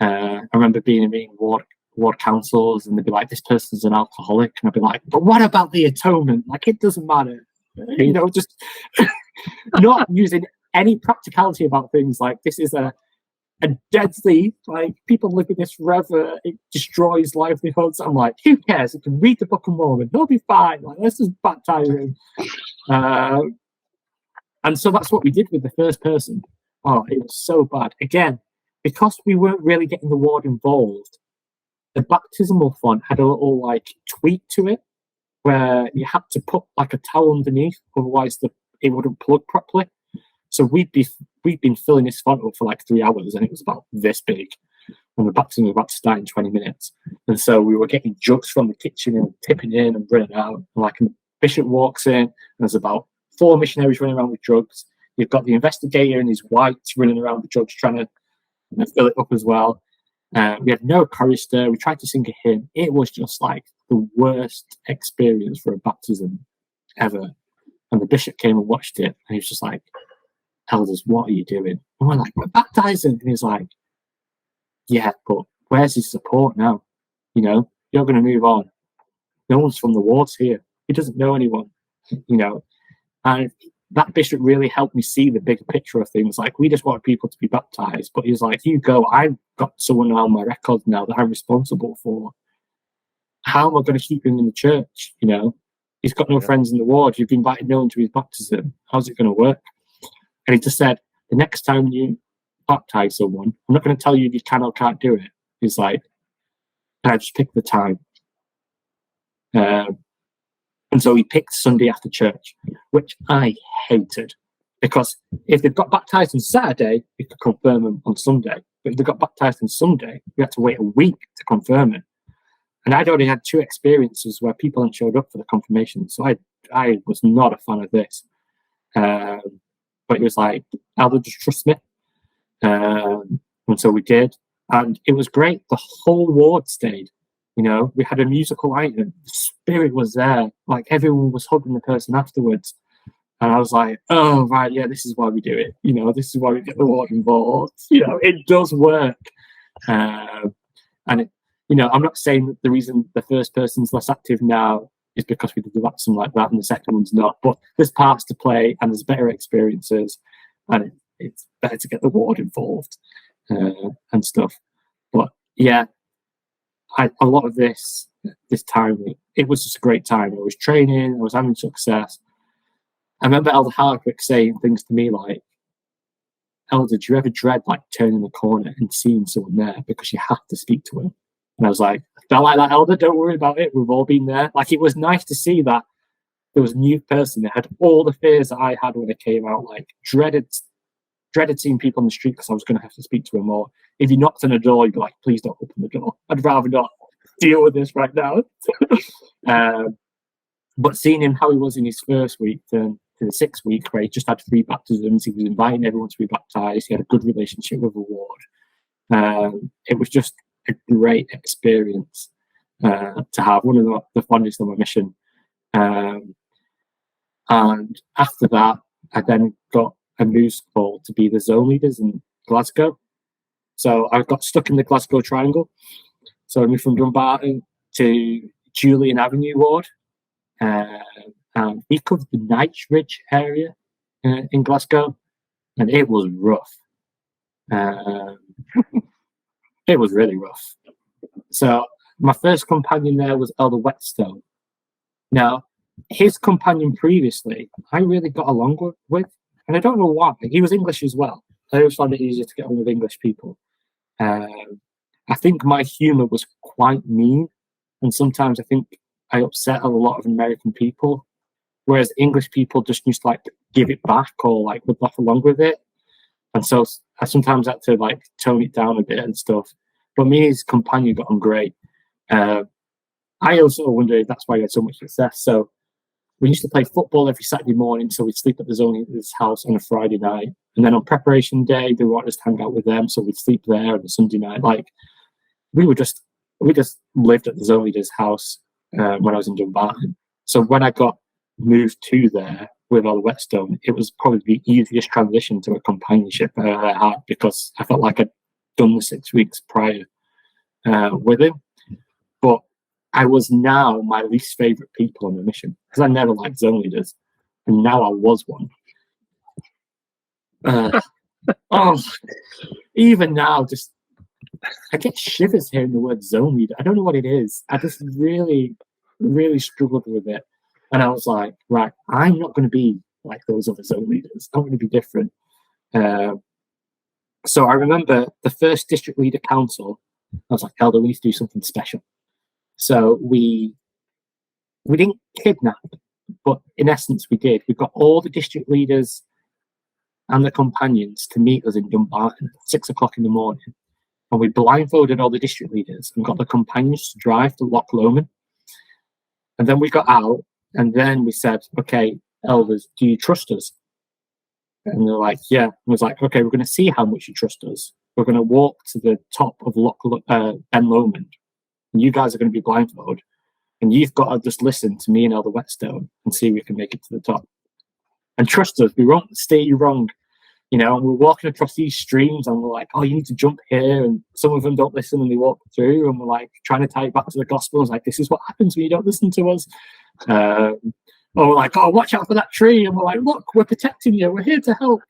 I remember being in meeting ward councils, and they'd be like, this person's an alcoholic, and I'd be like, but what about the atonement? Like, it doesn't matter. Just not using any practicality about things. Like, this is a deadly, like, people live in this forever, it destroys livelihoods. I'm like, who cares? You can read the Book of Mormon, they'll be fine. Like, let's just baptize him. And so that's what we did with the first person. Oh, it was so bad. Again, because we weren't really getting the ward involved, the baptismal font had a little like tweak to it where you had to put like a towel underneath, otherwise it wouldn't plug properly. So we'd been filling this font up for like 3 hours, and it was about this big, and the baptism was about to start in 20 minutes. And so we were getting jugs from the kitchen and tipping in and running out. And like a bishop walks in, and there's about 4 missionaries running around with jugs. You've got the investigator in his whites running around with jugs, trying to and fill it up as well. We had no chorister. We tried to sing a hymn. It was just like the worst experience for a baptism ever. And the bishop came and watched it, and he was just like, "Elders, what are you doing?" And we're like, "We're baptizing." And he's like, "Yeah, but where's his support now? You know, you're going to move on. No one's from the wards here. He doesn't know anyone, you know." And that bishop really helped me see the bigger picture of things. Like, we just want people to be baptized, but he was like, "You go, I've got someone on my record now that I'm responsible for. How am I going to keep him in the church? You know, he's got no friends in the ward. You've invited no one to his baptism. How's it going to work?" And he just said, "The next time you baptize someone, I'm not going to tell you if you can or can't do it." He's like, "I just pick the time." And so he picked Sunday after church, which I hated, because if they've got baptized on Saturday, you could confirm them on Sunday. But if they got baptized on Sunday, you had to wait a week to confirm it. And I'd already had 2 experiences where people hadn't showed up for the confirmation, so I was not a fan of this. But he was like, "Elder, just trust me." And so we did, and it was great. The whole ward stayed. You know, we had a musical item. The spirit was there. Like, everyone was hugging the person afterwards. And I was like, "Oh, right, yeah, this is why we do it. You know, this is why we get the ward involved. You know, it does work." And, you know, I'm not saying that the reason the first person's less active now is because we did the baptism like that and the second one's not. But there's parts to play and there's better experiences. And it's better to get the ward involved and stuff. But, yeah. A lot of this time, it was just a great time. I was training, I was having success. I remember Elder Hartwick saying things to me like, "Elder, do you ever dread like turning the corner and seeing someone there because you have to speak to him?" And I was like, "I felt like that, Elder, don't worry about it. We've all been there." Like, it was nice to see that there was a new person that had all the fears that I had when I came out, like dreaded seeing people on the street because I was going to have to speak to him, or if you knocked on a door, you'd be like, "Please don't open the door. I'd rather not deal with this right now." But seeing him how he was in his first week to the 6th week, where he just had 3 baptisms, he was inviting everyone to be baptized, he had a good relationship with the ward. It was just a great experience to have, one of the fondest of my mission. And after that, I then got a moose call to be the zone leaders in Glasgow. So I got stuck in the Glasgow Triangle. So I moved from Dumbarton to Julian Avenue Ward. And we covered the Knightsbridge area in Glasgow. And it was rough. It was really rough. So my first companion there was Elder Whetstone. Now, his companion previously, I really got along with. And I don't know why. He was English as well. I always found it easier to get on with English people. I think my humour was quite mean. And sometimes I think I upset a lot of American people. Whereas English people just used to like give it back or like would laugh along with it. And so I sometimes had to like tone it down a bit and stuff. But me and his companion got on great. I also wonder if that's why he had so much success. So we used to play football every Saturday morning, so we'd sleep at the zone leader's house on a Friday night. And then on preparation day, they wanted us to hang out with them, so we'd sleep there on a Sunday night. Like, we just lived at the zone leader's house when I was in Dumbarton. So when I got moved to there with Elder Whetstone, it was probably the easiest transition to a companionship I had, because I felt like I'd done the 6 weeks prior with him. But I was now my least favourite people on the mission, because I never liked zone leaders, and now I was one. Even now, just I get shivers hearing the word zone leader. I don't know what it is. I just really, really struggled with it, and I was like, right, I'm not going to be like those other zone leaders. I'm going to be different. So I remember the first district leader council. I was like, Elder, we need to do something special. So we didn't kidnap, but in essence we did. We got all the district leaders and the companions to meet us in Dumbarton at 6 o'clock in the morning. And we blindfolded all the district leaders and got the companions to drive to Loch Lomond. And then we got out, and then we said, "Okay, elders, do you trust us?" And they're like, "Yeah." And I was like, "Okay, we're going to see how much you trust us. we're going to walk to the top of Ben Lomond, and you guys are going to be blindfolded, and you've got to just listen to me and Elder Whetstone and see if we can make it to the top. And trust us, we won't steer you wrong. You know, and we're walking across these streams, and we're like, oh, you need to jump here, and some of them don't listen, and they walk through, and we're like trying to tie it back to the Gospels, like, this is what happens when you don't listen to us. Or we're like, oh, watch out for that tree, and we're like, look, we're protecting you, we're here to help.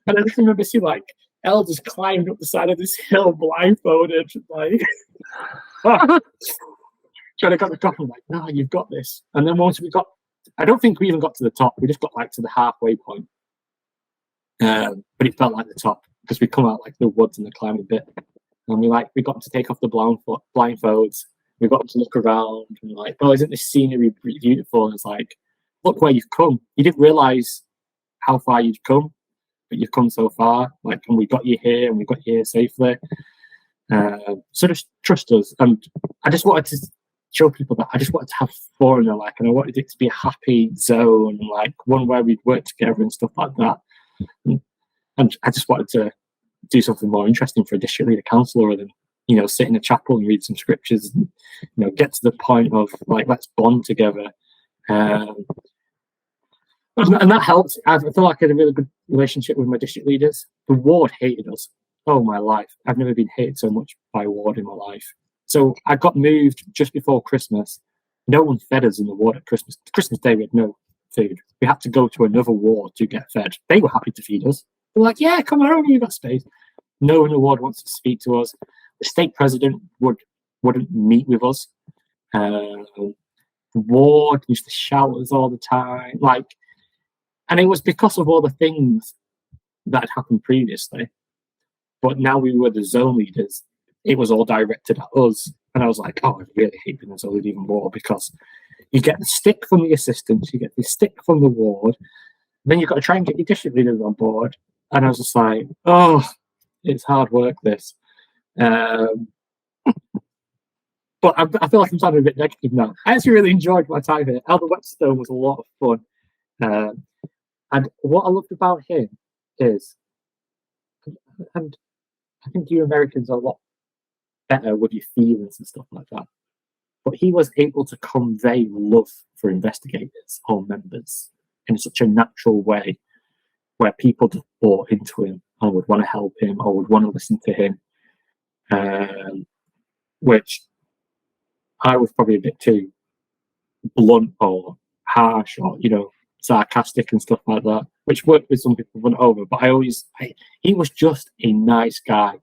And I just remember seeing like elders climbed up the side of this hill blindfolded, like trying to get the top. I'm like, no, you've got this. And then once we got, I don't think we even got to the top. We just got like to the halfway point. But it felt like the top because we come out like the woods and the climbing bit, and we got to take off the blindfolds. We got to look around and like, oh, isn't this scenery beautiful? And it's like, look where you've come. You didn't realize how far you'd come, but you've come so far. Like, and we got you here, and we got you here safely. So just trust us. And I just wanted to show people that I just wanted to have fun, and I wanted it to be a happy zone, and like one where we'd work together and stuff like that. And I just wanted to do something more interesting for a district leader councillor than, you know, sit in a chapel and read some scriptures and, you know, get to the point of like, let's bond together. And that helped. I feel like I had a really good relationship with my district leaders. The ward hated us. Oh, my life. I've never been hated so much by a ward in my life. So I got moved just before Christmas. No one fed us in the ward at Christmas. Christmas Day, we had no food. We had to go to another ward to get fed. They were happy to feed us. They were like, yeah, come on over, you've got space. No one in the ward wants to speak to us. The state president wouldn't meet with us. The ward used to shout at us all the time. And it was because of all the things that had happened previously. But now we were the zone leaders. It was all directed at us. And I was like, oh, I really hate being a zone leader even more, because you get the stick from the assistants, you get the stick from the ward, then you've got to try and get your district leaders on board. And I was just like, oh, it's hard work, this. But I feel like I'm sounding a bit negative now. I actually really enjoyed my time here. Elder Whetstone was a lot of fun. And what I loved about him is, and I think you Americans are a lot better with your feelings and stuff like that, but he was able to convey love for investigators or members in such a natural way, where people just bought into him and would want to help him or would want to listen to him, which I was probably a bit too blunt or harsh or, you know, sarcastic and stuff like that, which worked with some people went over. But he was just a nice guy.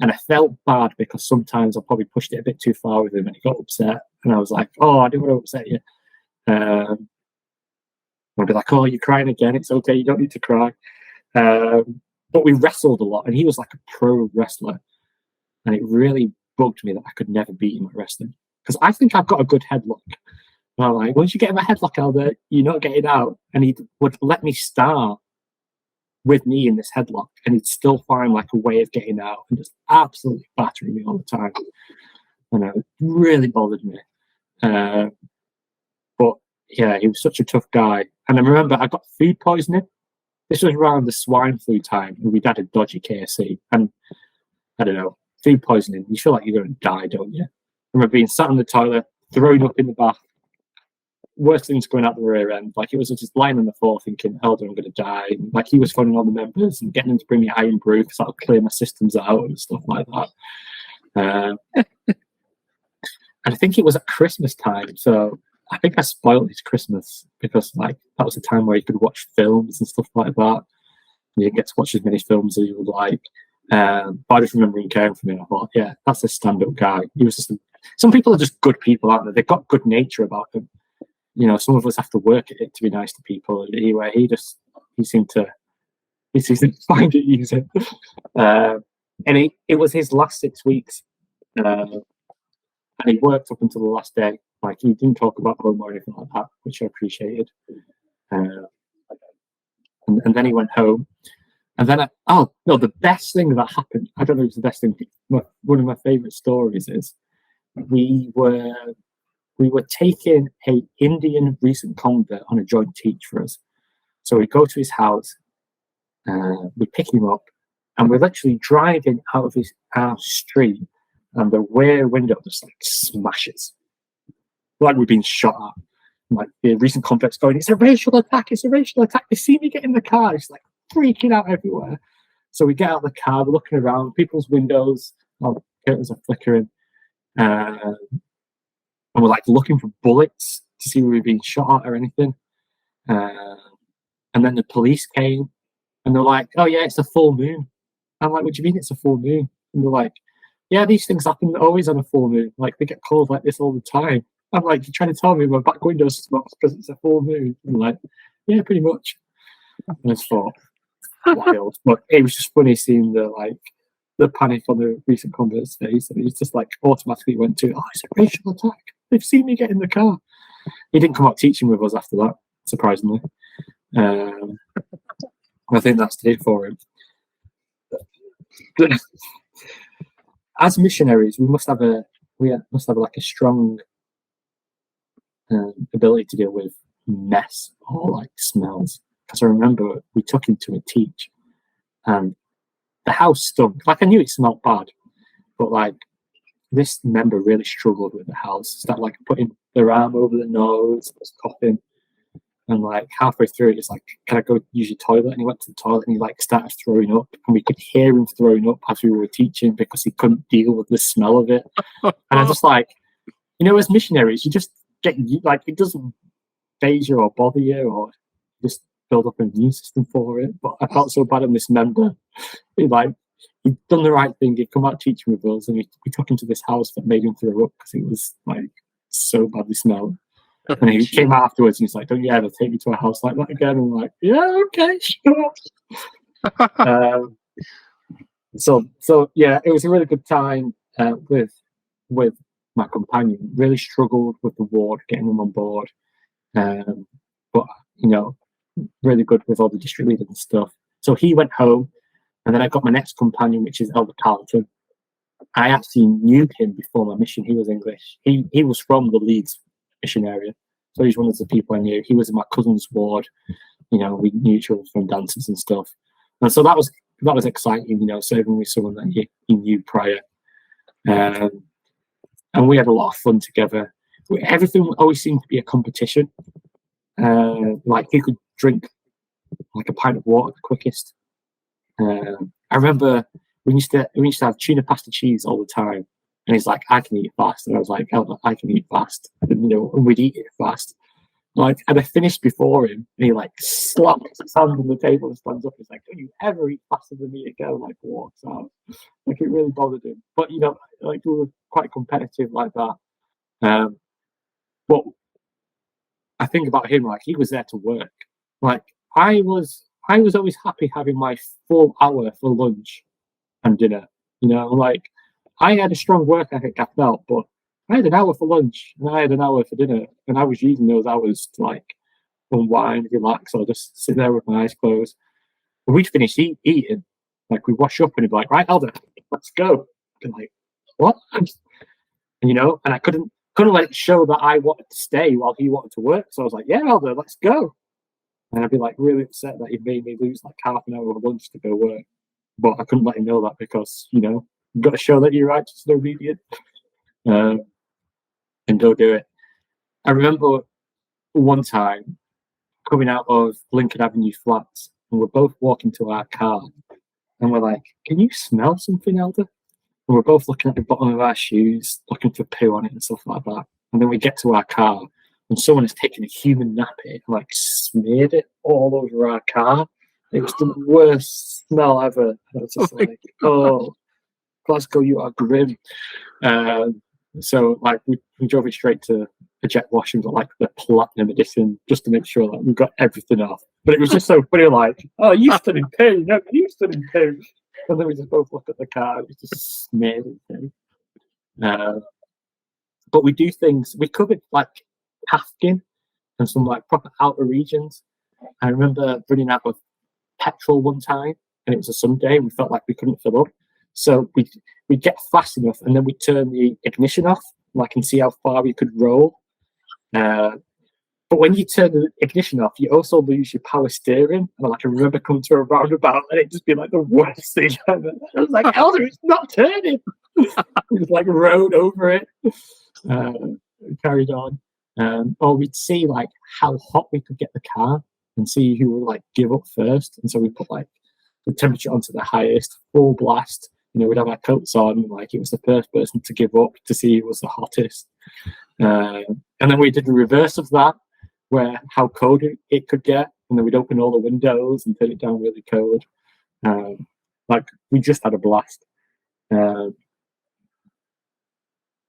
And I felt bad because sometimes I probably pushed it a bit too far with him and he got upset. And I was like, oh, I didn't want to upset you. I'd be like, oh, you're crying again. It's okay. You don't need to cry. But we wrestled a lot, and he was like a pro wrestler. And it really bugged me that I could never beat him at wrestling, because I think I've got a good headlock. And I'm like, once you get in my headlock, Elder, you're not getting out. And he would let me start with me in this headlock, and he'd still find like a way of getting out and just absolutely battering me all the time. And it really bothered me. But yeah, he was such a tough guy. And I remember I got food poisoning. This was around the swine flu time, and we'd had a dodgy KFC. And I don't know, food poisoning, you feel like you're going to die, don't you? I remember being sat on the toilet, thrown up in the bath, worst things going out the rear end. Like, it was just lying on the floor thinking, Elder, I'm going to die. And, like, he was phoning all the members and getting them to bring me iron brew because that'll clear my systems out and stuff like that. And I think it was at Christmas time, so I think I spoiled his Christmas because, like, that was the time where you could watch films and stuff like that. You didn't get to watch as many films as you would like. But I just remember him caring for me. And I thought, yeah, that's a stand-up guy. He was just some people are just good people, aren't they? They've got good nature about them. You know, some of us have to work at it to be nice to people. And anyway, he seemed to find it easy. And it was his last 6 weeks. And he worked up until the last day. Like, he didn't talk about home or anything like that, which I appreciated. And then he went home. And then, the best thing that happened, I don't know if it's the best thing, one of my favourite stories is we were taking an Indian recent convert on a joint teach for us. So we go to his house, we pick him up, And we're literally driving out of our street, and the rear window just like smashes, like we've been shot at. Like the recent convicts going, it's a racial attack, it's a racial attack. They see me get in the car, it's like freaking out everywhere. So we get out of the car, we're looking around, people's windows, curtains are flickering, and we're like looking for bullets to see where we've been shot at or anything. And then the police came, and they're like, oh yeah, it's a full moon. I'm like, what do you mean it's a full moon? And they're like, yeah, these things happen always on a full moon. Like, they get calls like this all the time. I'm like, you're trying to tell me my back window smokes because it's a full moon? I'm like, yeah, pretty much. And I thought, wild. But it was just funny seeing the panic on the recent convert's face, and he just like automatically went to, oh, it's a racial attack. They've seen me get in the car. He didn't come out teaching with us after that, surprisingly. I think that's it for him. As missionaries, we must have like a strong ability to deal with mess or like smells. Because I remember we took him to a teach, and the house stunk. Like, I knew it smelled bad, but like this member really struggled with the house. Started like putting their arm over the nose, was coughing, and like halfway through, it's like, "Can I go use your toilet?" And he went to the toilet, and he like started throwing up, and we could hear him throwing up as we were teaching because he couldn't deal with the smell of it. And I just like, as missionaries, you just get like, it doesn't faze you or bother you, or just build up an immune system for it. But I felt so bad on this member. He'd done the right thing. He'd come out teaching with us, and we took him to this house that made him throw up because it was like so badly smelled. And he came out afterwards, and he's like, "Don't you ever take me to a house like that again?" And I'm like, "Yeah, okay, sure." So yeah, it was a really good time with my companion. Really struggled with the ward, getting them on board, but really good with all the district leaders and stuff. So he went home, and then I got my next companion, which is Elder Carlton. I actually knew him before my mission. He was English. He was from the Leeds mission area, so he's one of the people I knew. He was in my cousin's ward. We knew each other from dances and stuff, and so that was exciting. Serving with someone that you knew prior, and we had a lot of fun together. Everything always seemed to be a competition. Like, he could drink like a pint of water the quickest. I remember we used to have tuna pasta cheese all the time, and he's like, I can eat fast, and I was like, I can eat fast, and we'd eat it fast. Like, and I finished before him, and he like slaps his hand on the table and stands up. He's like, "Don't you ever eat faster than me again?" Like, walks out. Like, it really bothered him. But like, we were quite competitive like that. But I think about him, like, he was there to work. Like, I was always happy having my full hour for lunch and dinner. Like, I had a strong work ethic, I felt, but I had an hour for lunch and I had an hour for dinner, and I was using those hours to like unwind, relax, or just sit there with my eyes closed. When we'd finish eating, like, we'd wash up and he'd be like, "Right, Elder, let's go." And like, what? And I couldn't let it show that I wanted to stay while he wanted to work. So I was like, "Yeah, Elder, let's go." And I'd be like really upset that he made me lose like half an hour of lunch to go work. But I couldn't let him know that because, you've got to show that you're righteous and obedient. And go do it. I remember one time coming out of Lincoln Avenue flats, and we're both walking to our car, and we're like, "Can you smell something, Elder?" And we're both looking at the bottom of our shoes, looking for poo on it and stuff like that. And then we get to our car, and someone has taken a human nappy and like smeared it all over our car. It was the worst smell ever. I was just like, "Oh, Glasgow, you are grim." So like, we drove it straight to a jet wash and got like the platinum edition just to make sure that we got everything off. But it was just so funny, like, "Oh, you stood in poo, no, you stood in poo." And then we just both looked at the car, it was just smeared in poo. But we do things, we covered like Paskin and some like proper outer regions. I remember running out of petrol one time, and it was a Sunday, we felt like we couldn't fill up. So we'd get fast enough, and then we'd turn the ignition off, like, and see how far we could roll. But when you turn the ignition off, you also lose your power steering. And like I remember coming to a roundabout and it just be like the worst thing ever. I was like, Elder, it's not turning. We just like rode over it, carried on. Or we'd see like how hot we could get the car and see who would like give up first. And so we put like the temperature onto the highest, full blast. We'd have our coats on, like it was the first person to give up to see who was the hottest. And then we did the reverse of that, where how cold it could get, and then we'd open all the windows and turn it down really cold. Like we just had a blast.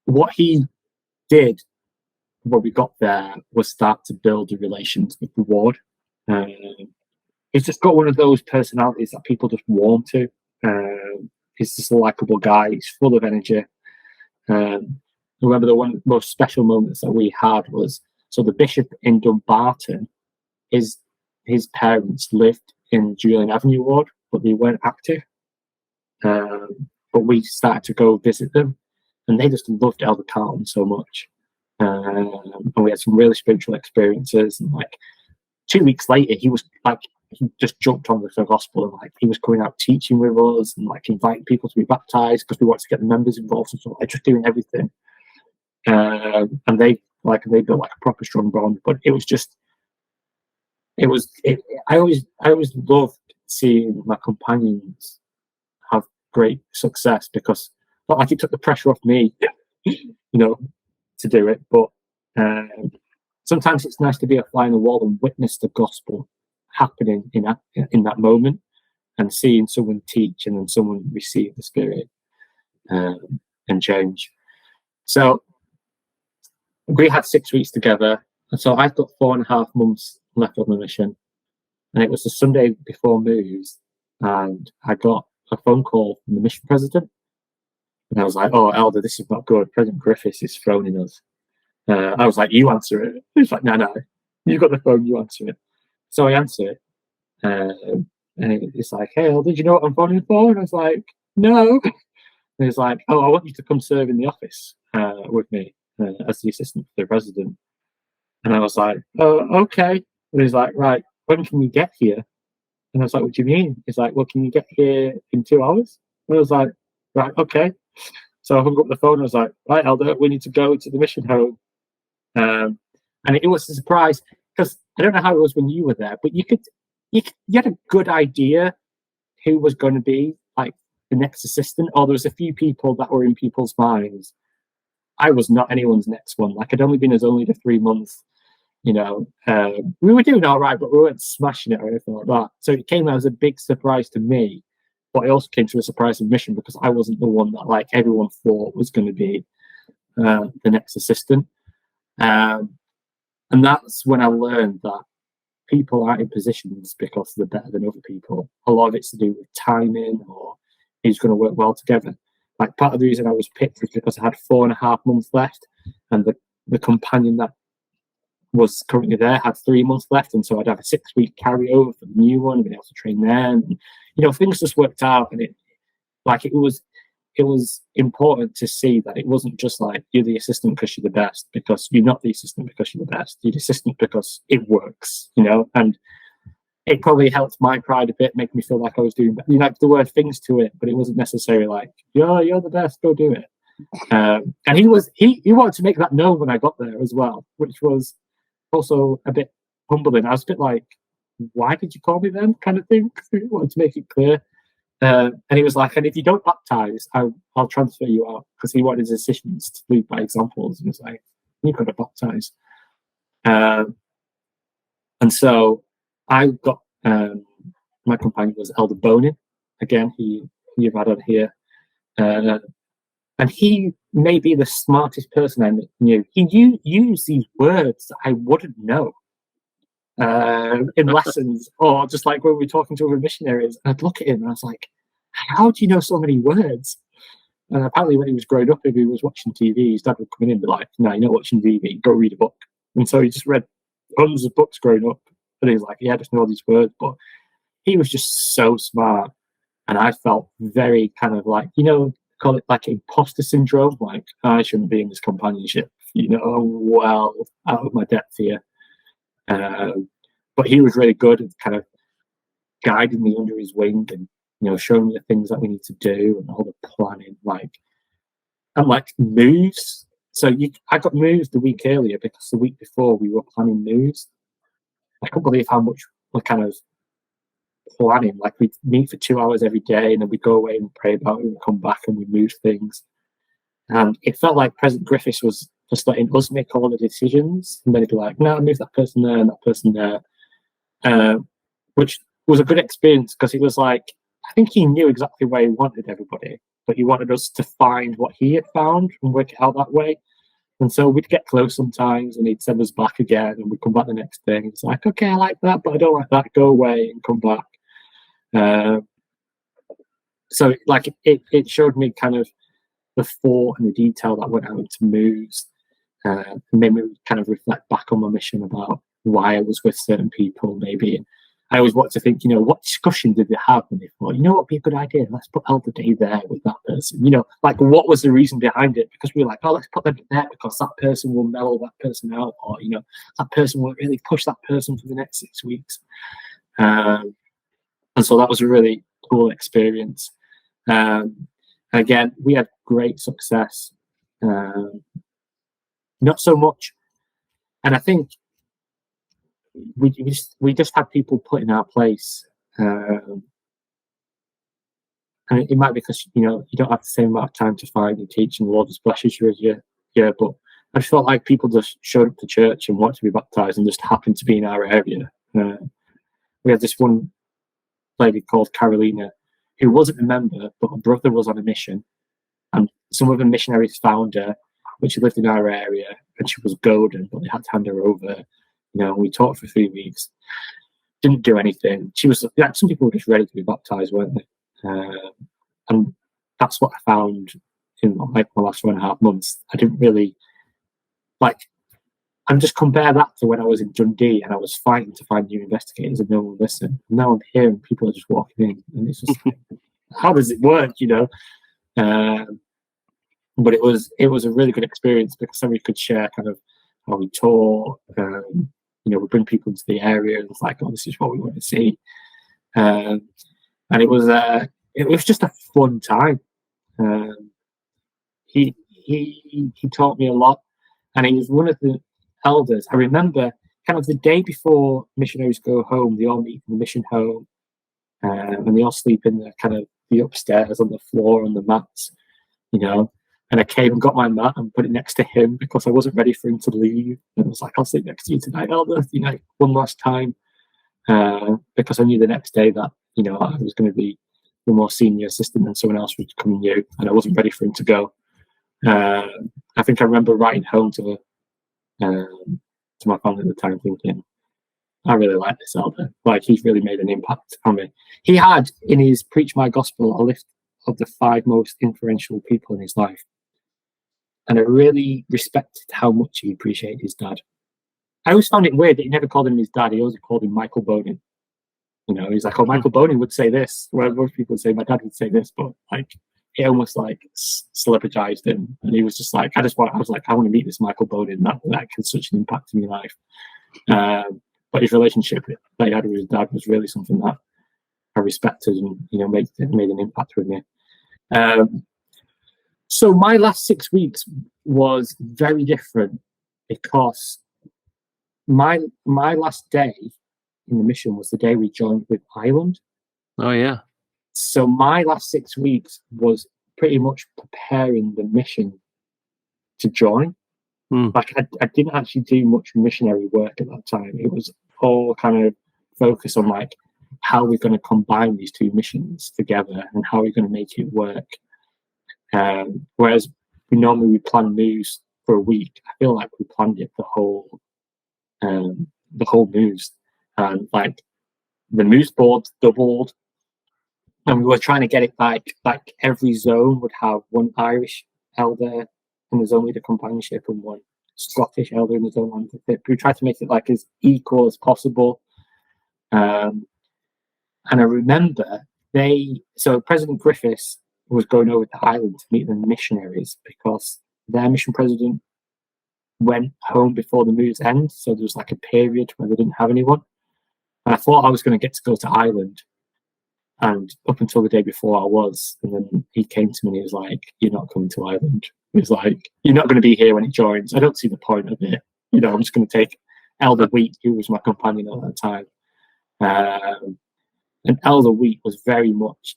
What he did when we got there was start to build the relations with the ward. He's just got one of those personalities that people just warm to. He's just a likable guy. He's full of energy. Remember the one of the most special moments that we had was, so the bishop in Dumbarton, his parents lived in Julian Avenue ward, but they weren't active. But we started to go visit them, and they just loved Elder Carlton so much. And we had some really spiritual experiences. And like 2 weeks later, he just jumped on with the gospel, and like he was coming out teaching with us and like inviting people to be baptized because we wanted to get the members involved and so like just doing everything. And they built like a proper strong bond. But it was just, I always loved seeing my companions have great success, because not like it took the pressure off me, to do it. But sometimes it's nice to be a fly on the wall and witness the gospel happening in that moment, and seeing someone teach and then someone receive the Spirit and change. So we had 6 weeks together, and so I've got 4.5 months left on the mission. And it was the Sunday before moves, and I got a phone call from the mission president, and I was like, "Oh, Elder, this is not good. President Griffiths is phoning us." I was like, "You answer it." He's like, "No, you got the phone. You answer it." So I answer it, and it's like, "Hey, Elder, do you know what I'm phoning for?" And I was like, "No." And he's like, "Oh, I want you to come serve in the office with me as the assistant to the president." And I was like, "Oh, okay." And he's like, "Right, when can you get here?" And I was like, "What do you mean?" He's like, "Well, can you get here in 2 hours?" And I was like, "Right, okay." So I hung up the phone and I was like, "Right, Elder, we need to go to the mission home." And it was a surprise, because I don't know how it was when you were there, but you had a good idea who was going to be like the next assistant, or there was a few people that were in people's minds. I was not anyone's next one. Like I'd only been as only the 3 months. We were doing all right, but we weren't smashing it or anything like that. So it came as a big surprise to me, but it also came to a surprise of mission, because I wasn't the one that like everyone thought was going to be the next assistant. And that's when I learned that people aren't in positions because they're better than other people. A lot of it's to do with timing or who's going to work well together. Like part of the reason I was picked was because I had 4.5 months left, and the companion that was currently there had 3 months left, and so I'd have a 6-week carryover for the new one and be able to train them. And, things just worked out, and it was important to see that it wasn't just like you're the assistant because you're the best, because you're not the assistant because you're the best. You're the assistant because it works, and it probably helped my pride a bit, make me feel like I was doing better. Like there were things to it, but it wasn't necessarily like, you're the best, go do it. And he wanted to make that known when I got there as well, which was also a bit humbling. I was a bit like, why did you call me then, kind of thing? He wanted to make it clear. And he was like, and if you don't baptize, I'll transfer you out, because he wanted his assistants to lead by examples. And he was like, you've got to baptize. And so I got, my companion was Elder Bonin. Again, you've had on here. And he may be the smartest person I knew. He used these words that I wouldn't know in lessons, or just like when we were talking to other missionaries. And I'd look at him and I was like, how do you know so many words? And apparently when he was growing up, if he was watching TV, his dad would come in and be like, no, you're not watching TV, go read a book. And so he just read hundreds of books growing up. And he was like, yeah, I just know all these words. But he was just so smart. And I felt very kind of like, call it like imposter syndrome. Like, I shouldn't be in this companionship, well out of my depth here. But he was really good at kind of guiding me under his wing and, showing me the things that we need to do and all the planning, and moves. So I got moves the week earlier because the week before we were planning moves. I can't believe how much we're kind of planning. Like, we'd meet for 2 hours every day, and then we'd go away and pray about it, and come back and we'd move things. And it felt like President Griffiths was just letting us make all the decisions, and then he'd be like, "No, move that person there and that person there," which was a good experience because it was like, I think he knew exactly where he wanted everybody, but he wanted us to find what he had found and work it out that way. And so we'd get close sometimes, and he'd send us back again, and we'd come back the next day. And it's like, okay, I like that, but I don't like that. Go away and come back. So it showed me kind of the thought and the detail that went out into moves, and made me kind of reflect back on my mission about why I was with certain people. Maybe I always want to think, what discussion did they have when they thought, what would be a good idea? Let's put Elder Day there with that person. What was the reason behind it? Because we were like, oh, let's put them there because that person will mellow that person out, or that person will really push that person for the next 6 weeks. And so that was a really cool experience. And again, we had great success. Not so much, and I think we just had people put in our place, and it might be because you don't have the same amount of time to find and teach, and the Lord just blesses you as you. But I just felt like people just showed up to church and wanted to be baptized and just happened to be in our area. We had this one lady called Carolina who wasn't a member, but her brother was on a mission, and some of the missionaries found her, but she lived in our area, and she was golden, but they had to hand her over. We taught for 3 weeks, didn't do anything. She was some people were just ready to be baptized, weren't they? And that's what I found in my last 1.5 months. I didn't really and just compare that to when I was in Dundee and I was fighting to find new investigators and no one listened. And now I'm here and people are just walking in, and it's just how does it work, But it was a really good experience because then we could share kind of how we taught. We bring people into the area, and it's like, oh, this is what we want to see. And it was just a fun time. He taught me a lot, and he was one of the elders. I remember kind of the day before missionaries go home, they all meet in the mission home, and they all sleep in the upstairs on the floor on the mats, And I came and got my mat and put it next to him because I wasn't ready for him to leave. And I was like, I'll sleep next to you tonight, Elder, one last time. Because I knew the next day that, I was going to be the more senior assistant and someone else was coming new, and I wasn't ready for him to go. I think I remember writing home to my family at the time thinking, I really like this Elder. He's really made an impact on me. He had, in his Preach My Gospel, a list of the 5 most influential people in his life. And I really respected how much he appreciated his dad. I always found it weird that he never called him his dad. He always called him Michael Bonin. He's like, oh, Michael Bonin would say this. Whereas most people would say my dad would say this, but he almost celebritized him. And he was just like, I was like, I want to meet this Michael Bonin. That had such an impact in my life. But his relationship that he had with his dad was really something that I respected and, made an impact with me. So my last 6 weeks was very different because my last day in the mission was the day we joined with Ireland. Oh, yeah. So my last 6 weeks was pretty much preparing the mission to join. I didn't actually do much missionary work at that time. It was all kind of focused on how we're going to combine these 2 missions together and how we're going to make it work. Whereas we plan moves for a week, I feel like we planned it the whole moves, and the moves board doubled, and we were trying to get it like every zone would have one Irish elder in the zone leader companionship and one Scottish elder in the zone leadership. We tried to make it as equal as possible. And I remember President Griffiths was going over to Ireland to meet the missionaries because their mission president went home before the move's end. So there was like a period where they didn't have anyone. And I thought I was going to get to go to Ireland. And up until the day before I was. And then he came to me and he was like, "You're not coming to Ireland." He was like, "You're not going to be here when it joins. I don't see the point of it. You know, I'm just going to take Elder Wheat, who was my companion at that time." And Elder Wheat was very much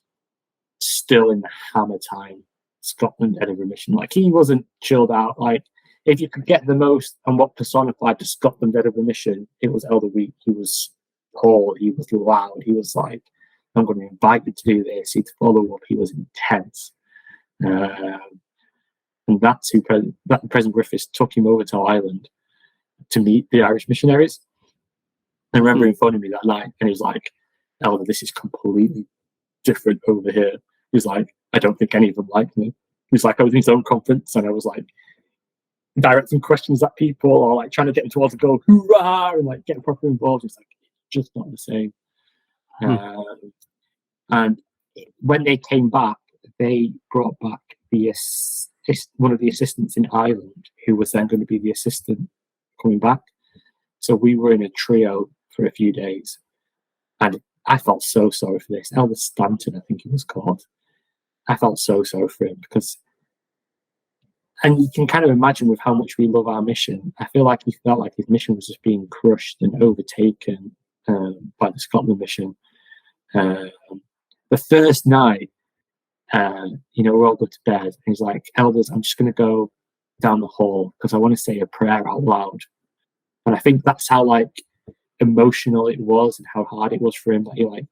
still in the hammer time Scotland Edinburgh Mission. Like, he wasn't chilled out. Like, if you could get the most and what personified the Scotland Edinburgh Mission, it was Elder Wheat. He was tall, he was loud, he was like, "I'm going to invite you to do this." He'd follow up. He was intense. And that's who President Griffiths took him over to Ireland to meet the Irish missionaries. I remember him phoning me that night, and he was like, "Elder, this is completely different over here." He was like, "I don't think any of them like me." He was like, I was in his own conference, and I was like directing questions at people, or like trying to get them towards the goal, hoorah, and like getting properly involved. It's like, just not the same. And when they came back, they brought back one of the assistants in Ireland, who was then going to be the assistant coming back. So we were in a trio for a few days, and I felt so sorry for this. Elder Stanton, I think he was called. I felt so sorry for him because, and you can kind of imagine with how much we love our mission, I feel like he felt like his mission was just being crushed and overtaken by the Scotland mission. The first night, we're all go to bed, and he's like, "Elders, I'm just going to go down the hall because I want to say a prayer out loud." And I think that's how like emotional it was and how hard it was for him. That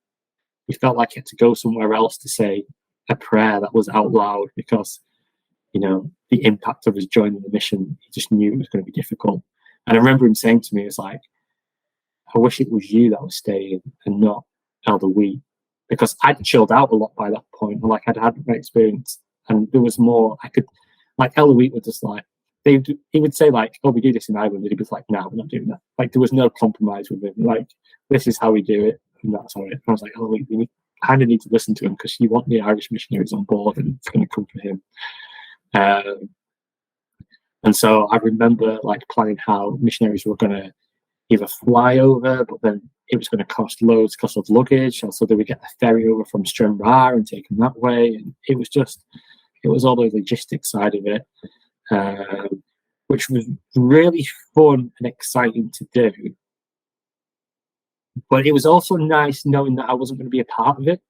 he felt like he had to go somewhere else to say a prayer that was out loud because, the impact of his joining the mission, he just knew it was going to be difficult. And I remember him saying to me, "It's like, I wish it was you that was staying and not Elder Wheat," because I'd chilled out a lot by that point. Like, I'd had my experience, and there was more I could. Like, Elder Wheat would just like he would say like, "Oh, we do this in Ireland," and he was like, "No, we're not doing that." Like, there was no compromise with him. Like, this is how we do it, and that's how it. I was like, "Oh, we kind of need to listen to him because you want the Irish missionaries on board, and it's going to come from him." And so I remember like planning how missionaries were going to either fly over, but then it was going to cost loads of luggage. Also, they would get the ferry over from Stranraer and take them that way. And it was all the logistics side of it, which was really fun and exciting to do. But it was also nice knowing that I wasn't going to be a part of it.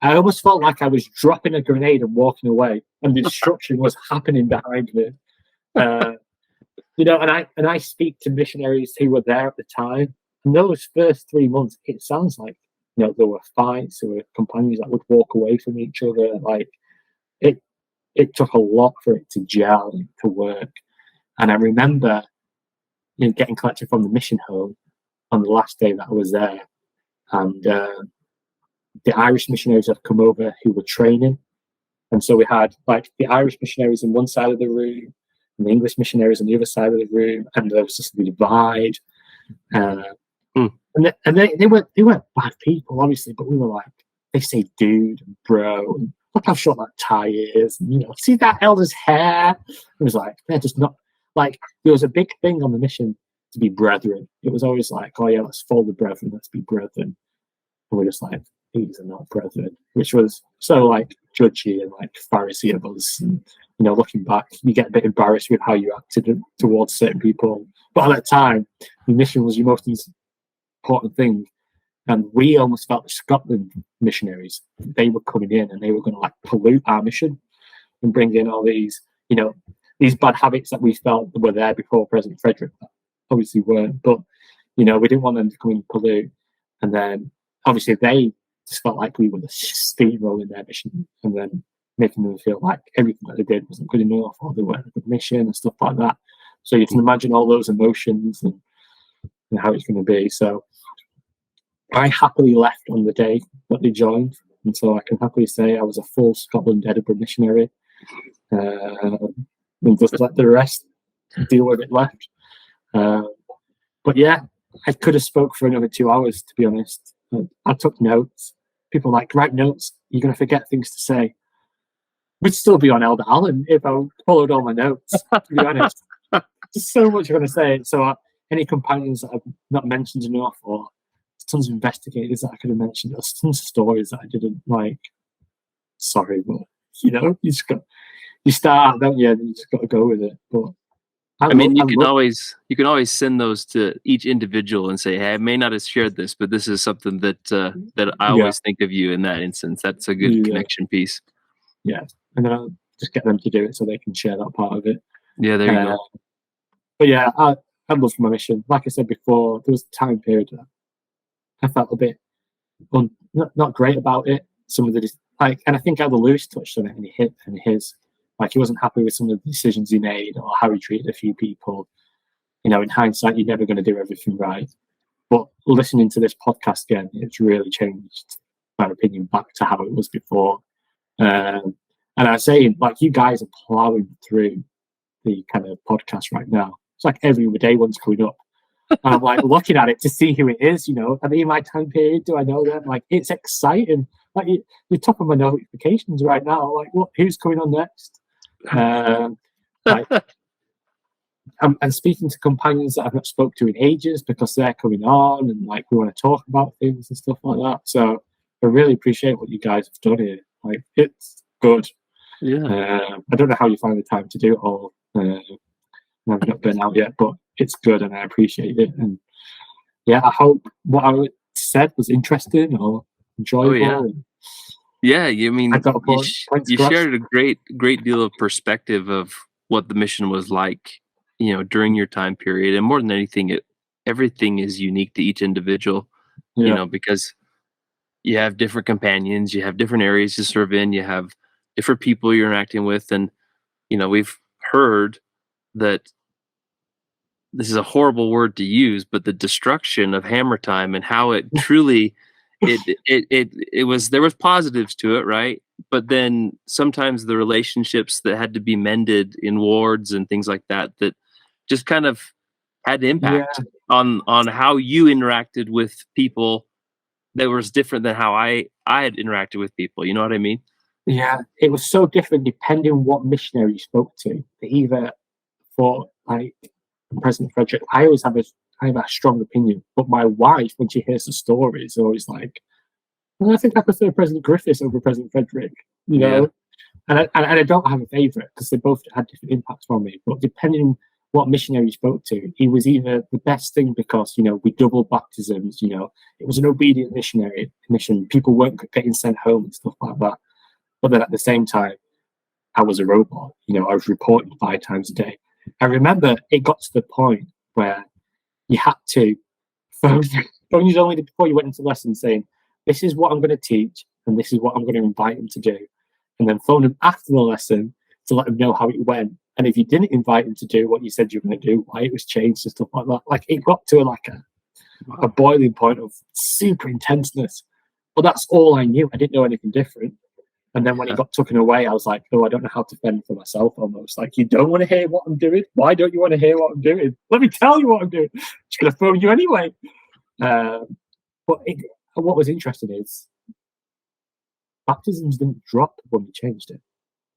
I almost felt like I was dropping a grenade and walking away, and the destruction was happening behind me. And I speak to missionaries who were there at the time. And those first 3 months, it sounds like there were fights, there were companions that would walk away from each other. Like, it took a lot for it to gel and to work. And I remember getting collected from the mission home on the last day that I was there, and the Irish missionaries had come over who were training. And so we had like the Irish missionaries on one side of the room and the English missionaries on the other side of the room, and there was just a divide. And they weren't bad people, obviously, but we were like, they say dude and bro, and look how short that tie is, and see that elder's hair. It was like, they're just not like, there was a big thing on the mission to be brethren. It was always like, oh yeah, let's follow the brethren, let's be brethren. And we're just like, these are not brethren, which was so like judgy and like Pharisee of us. And looking back, you get a bit embarrassed with how you acted towards certain people. But at that time, the mission was your most important thing. And we almost felt the Scotland missionaries, they were coming in and they were going to like pollute our mission and bring in all these, these bad habits that we felt were there before President Frederick. That obviously weren't, but we didn't want them to come and pollute. And then obviously they just felt like we were the steamrolling their mission, and then making them feel like everything that they did wasn't good enough, or they weren't a good mission and stuff like that. So you can imagine all those emotions and how it's going to be. So I happily left on the day that they joined, and so I can happily say I was a full Scotland Edinburgh missionary, and just let the rest deal with it left. But yeah, I could have spoke for another 2 hours, to be honest. I took notes. People like, write notes, you're going to forget things to say. We'd still be on Elder Allen if I followed all my notes, to be honest. There's so much I'm going to say. So, any companions that I've not mentioned enough, or tons of investigators that I could have mentioned, there's tons of stories that I didn't like. Sorry, but you start out, don't you? And you just got to go with it. But you can always send those to each individual and say, "Hey, I may not have shared this, but this is something that I always think of you in that instance." That's a good connection piece. Yeah, and then I'll just get them to do it so they can share that part of it. Yeah, there you go. But yeah, I love my mission. Like I said before, there was a time period that I felt a bit not great about it. Some of the and I think Elder Lewis touched on it in his. Like, he wasn't happy with some of the decisions he made or how he treated a few people. In hindsight, you're never going to do everything right. But listening to this podcast again, it's really changed my opinion back to how it was before. And I was saying, like, you guys are plowing through the kind of podcast right now. It's like every day one's coming up. And I'm like looking at it to see who it is, Are they in my time period? Do I know them? Like, it's exciting. Like, you're top of my notifications right now. Like, who's coming on next? I'm speaking to companions that I've not spoke to in ages because they're coming on and like we want to talk about things and stuff like that. So I really appreciate what you guys have done here. Like, it's good. Yeah. I don't know how you find the time to do it all. I've not been out yet, but it's good and I appreciate it. And yeah, I hope what I said was interesting or enjoyable. Yeah, you shared a great deal of perspective of what the mission was like, during your time period. And more than anything, everything is unique to each individual, because you have different companions, you have different areas to serve in, you have different people you're interacting with. And, we've heard that this is a horrible word to use, but the destruction of Hammer Time and how it truly... It was, there was positives to it, right? But then sometimes the relationships that had to be mended in wards and things like that just kind of had impact on how you interacted with people that was different than how I had interacted with people. You know what I mean? Yeah, it was so different depending on what missionary you spoke to. Either for like President Frederick, I have a strong opinion, but my wife, when she hears the story, is always like, well, I think I prefer President Griffiths over President Frederick, And I don't have a favourite because they both had different impacts on me. But depending on what missionary you spoke to, he was either the best thing because, we double baptisms, it was an obedient mission. People weren't getting sent home and stuff like that. But then at the same time, I was a robot, I was reporting 5 times a day. I remember it got to the point where you had to phone you only before you went into lesson saying, this is what I'm going to teach and this is what I'm going to invite them to do. And then phone them after the lesson to let them know how it went. And if you didn't invite them to do what you said you were going to do, why it was changed and stuff like that. Like, it got to a boiling point of super intenseness. But that's all I knew. I didn't know anything different. And then when it got taken away, I was like, I don't know how to fend for myself almost. Like, you don't want to hear what I'm doing? Why don't you want to hear what I'm doing? Let me tell you what I'm doing. I'm just going to phone you anyway. But what was interesting is baptisms didn't drop when we changed it.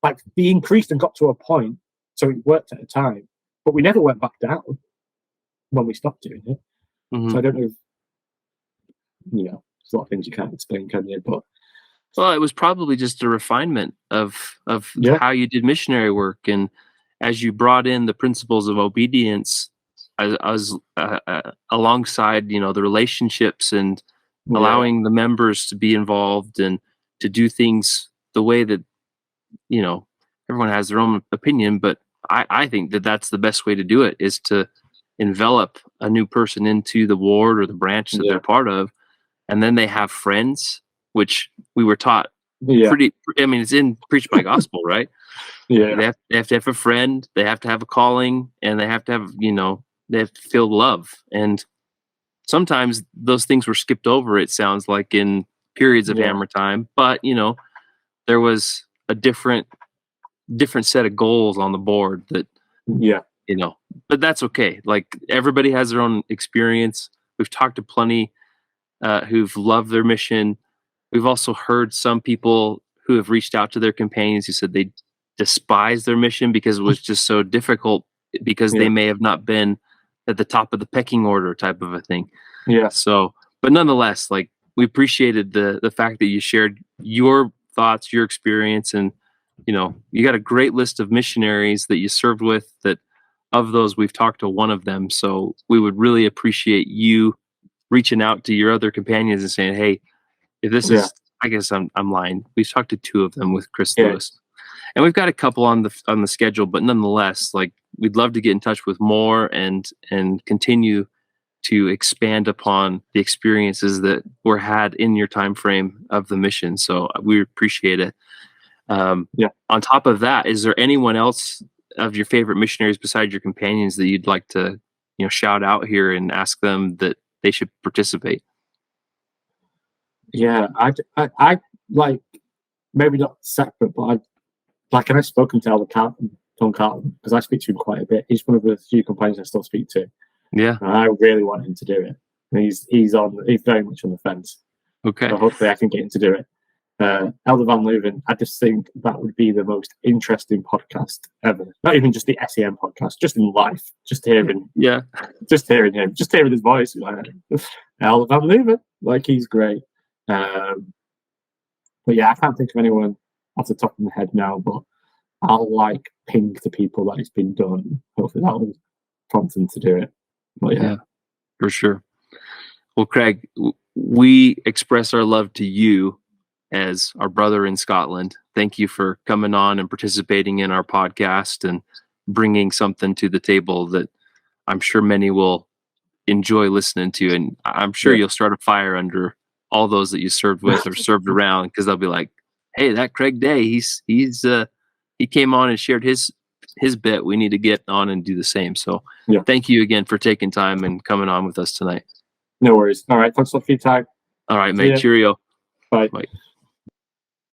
Like, they increased and got to a point, so it worked at a time. But we never went back down when we stopped doing it. Mm-hmm. So I don't know if, there's a lot of things you can't explain, can you? But well, it was probably just a refinement of how you did missionary work, and as you brought in the principles of obedience, as alongside the relationships and allowing the members to be involved and to do things the way that everyone has their own opinion, but I think that that's the best way to do it, is to envelop a new person into the ward or the branch that they're part of, and then they have friends, which we were taught it's in Preach My Gospel, right? They have to have a friend, they have to have a calling, and they have to have, they have to feel love. And sometimes those things were skipped over, it sounds like, in periods of Hammer Time, but there was a different set of goals on the board that, but that's okay. Like, everybody has their own experience. We've talked to plenty who've loved their mission. We've also heard some people who have reached out to their companions who said they despise their mission because it was just so difficult because they may have not been at the top of the pecking order type of a thing. Yeah. So, but nonetheless, like, we appreciated the fact that you shared your thoughts, your experience, and you got a great list of missionaries that you served with. That of those, we've talked to one of them. So we would really appreciate you reaching out to your other companions and saying, "Hey, if this is," I guess I'm lying. We've talked to two of them with Chris Lewis, and we've got a couple on the schedule. But nonetheless, like, we'd love to get in touch with more and continue to expand upon the experiences that were had in your time frame of the mission. So we appreciate it. On top of that, is there anyone else of your favorite missionaries besides your companions that you'd like to shout out here and ask them that they should participate? Yeah, I like, maybe not separate, but I've spoken to Elder Tom Carlton, because I speak to him quite a bit. He's one of the few companions I still speak to. Yeah, and I really want him to do it. And he's very much on the fence. Okay, so hopefully I can get him to do it. Elder Van Leuven, I just think that would be the most interesting podcast ever. Not even just the S.E.M podcast, just in life. Just hearing, just hearing him, just hearing his voice. Like, Elder Van Leuven, like, he's great. But yeah, I can't think of anyone off the top of my head now. But I'll ping to people that it's been done. Hopefully that will prompt them to do it. But yeah, for sure. Well, Craig, we express our love to you as our brother in Scotland. Thank you for coming on and participating in our podcast and bringing something to the table that I'm sure many will enjoy listening to. And I'm sure you'll start a fire under all those that you served with or served around, because they'll be like, "Hey, that Craig Day, he came on and shared his bit. We need to get on and do the same." So thank you again for taking time and coming on with us tonight. No worries. All right. Thanks a lot for your time. All right, mate. Cheerio. Bye. Bye.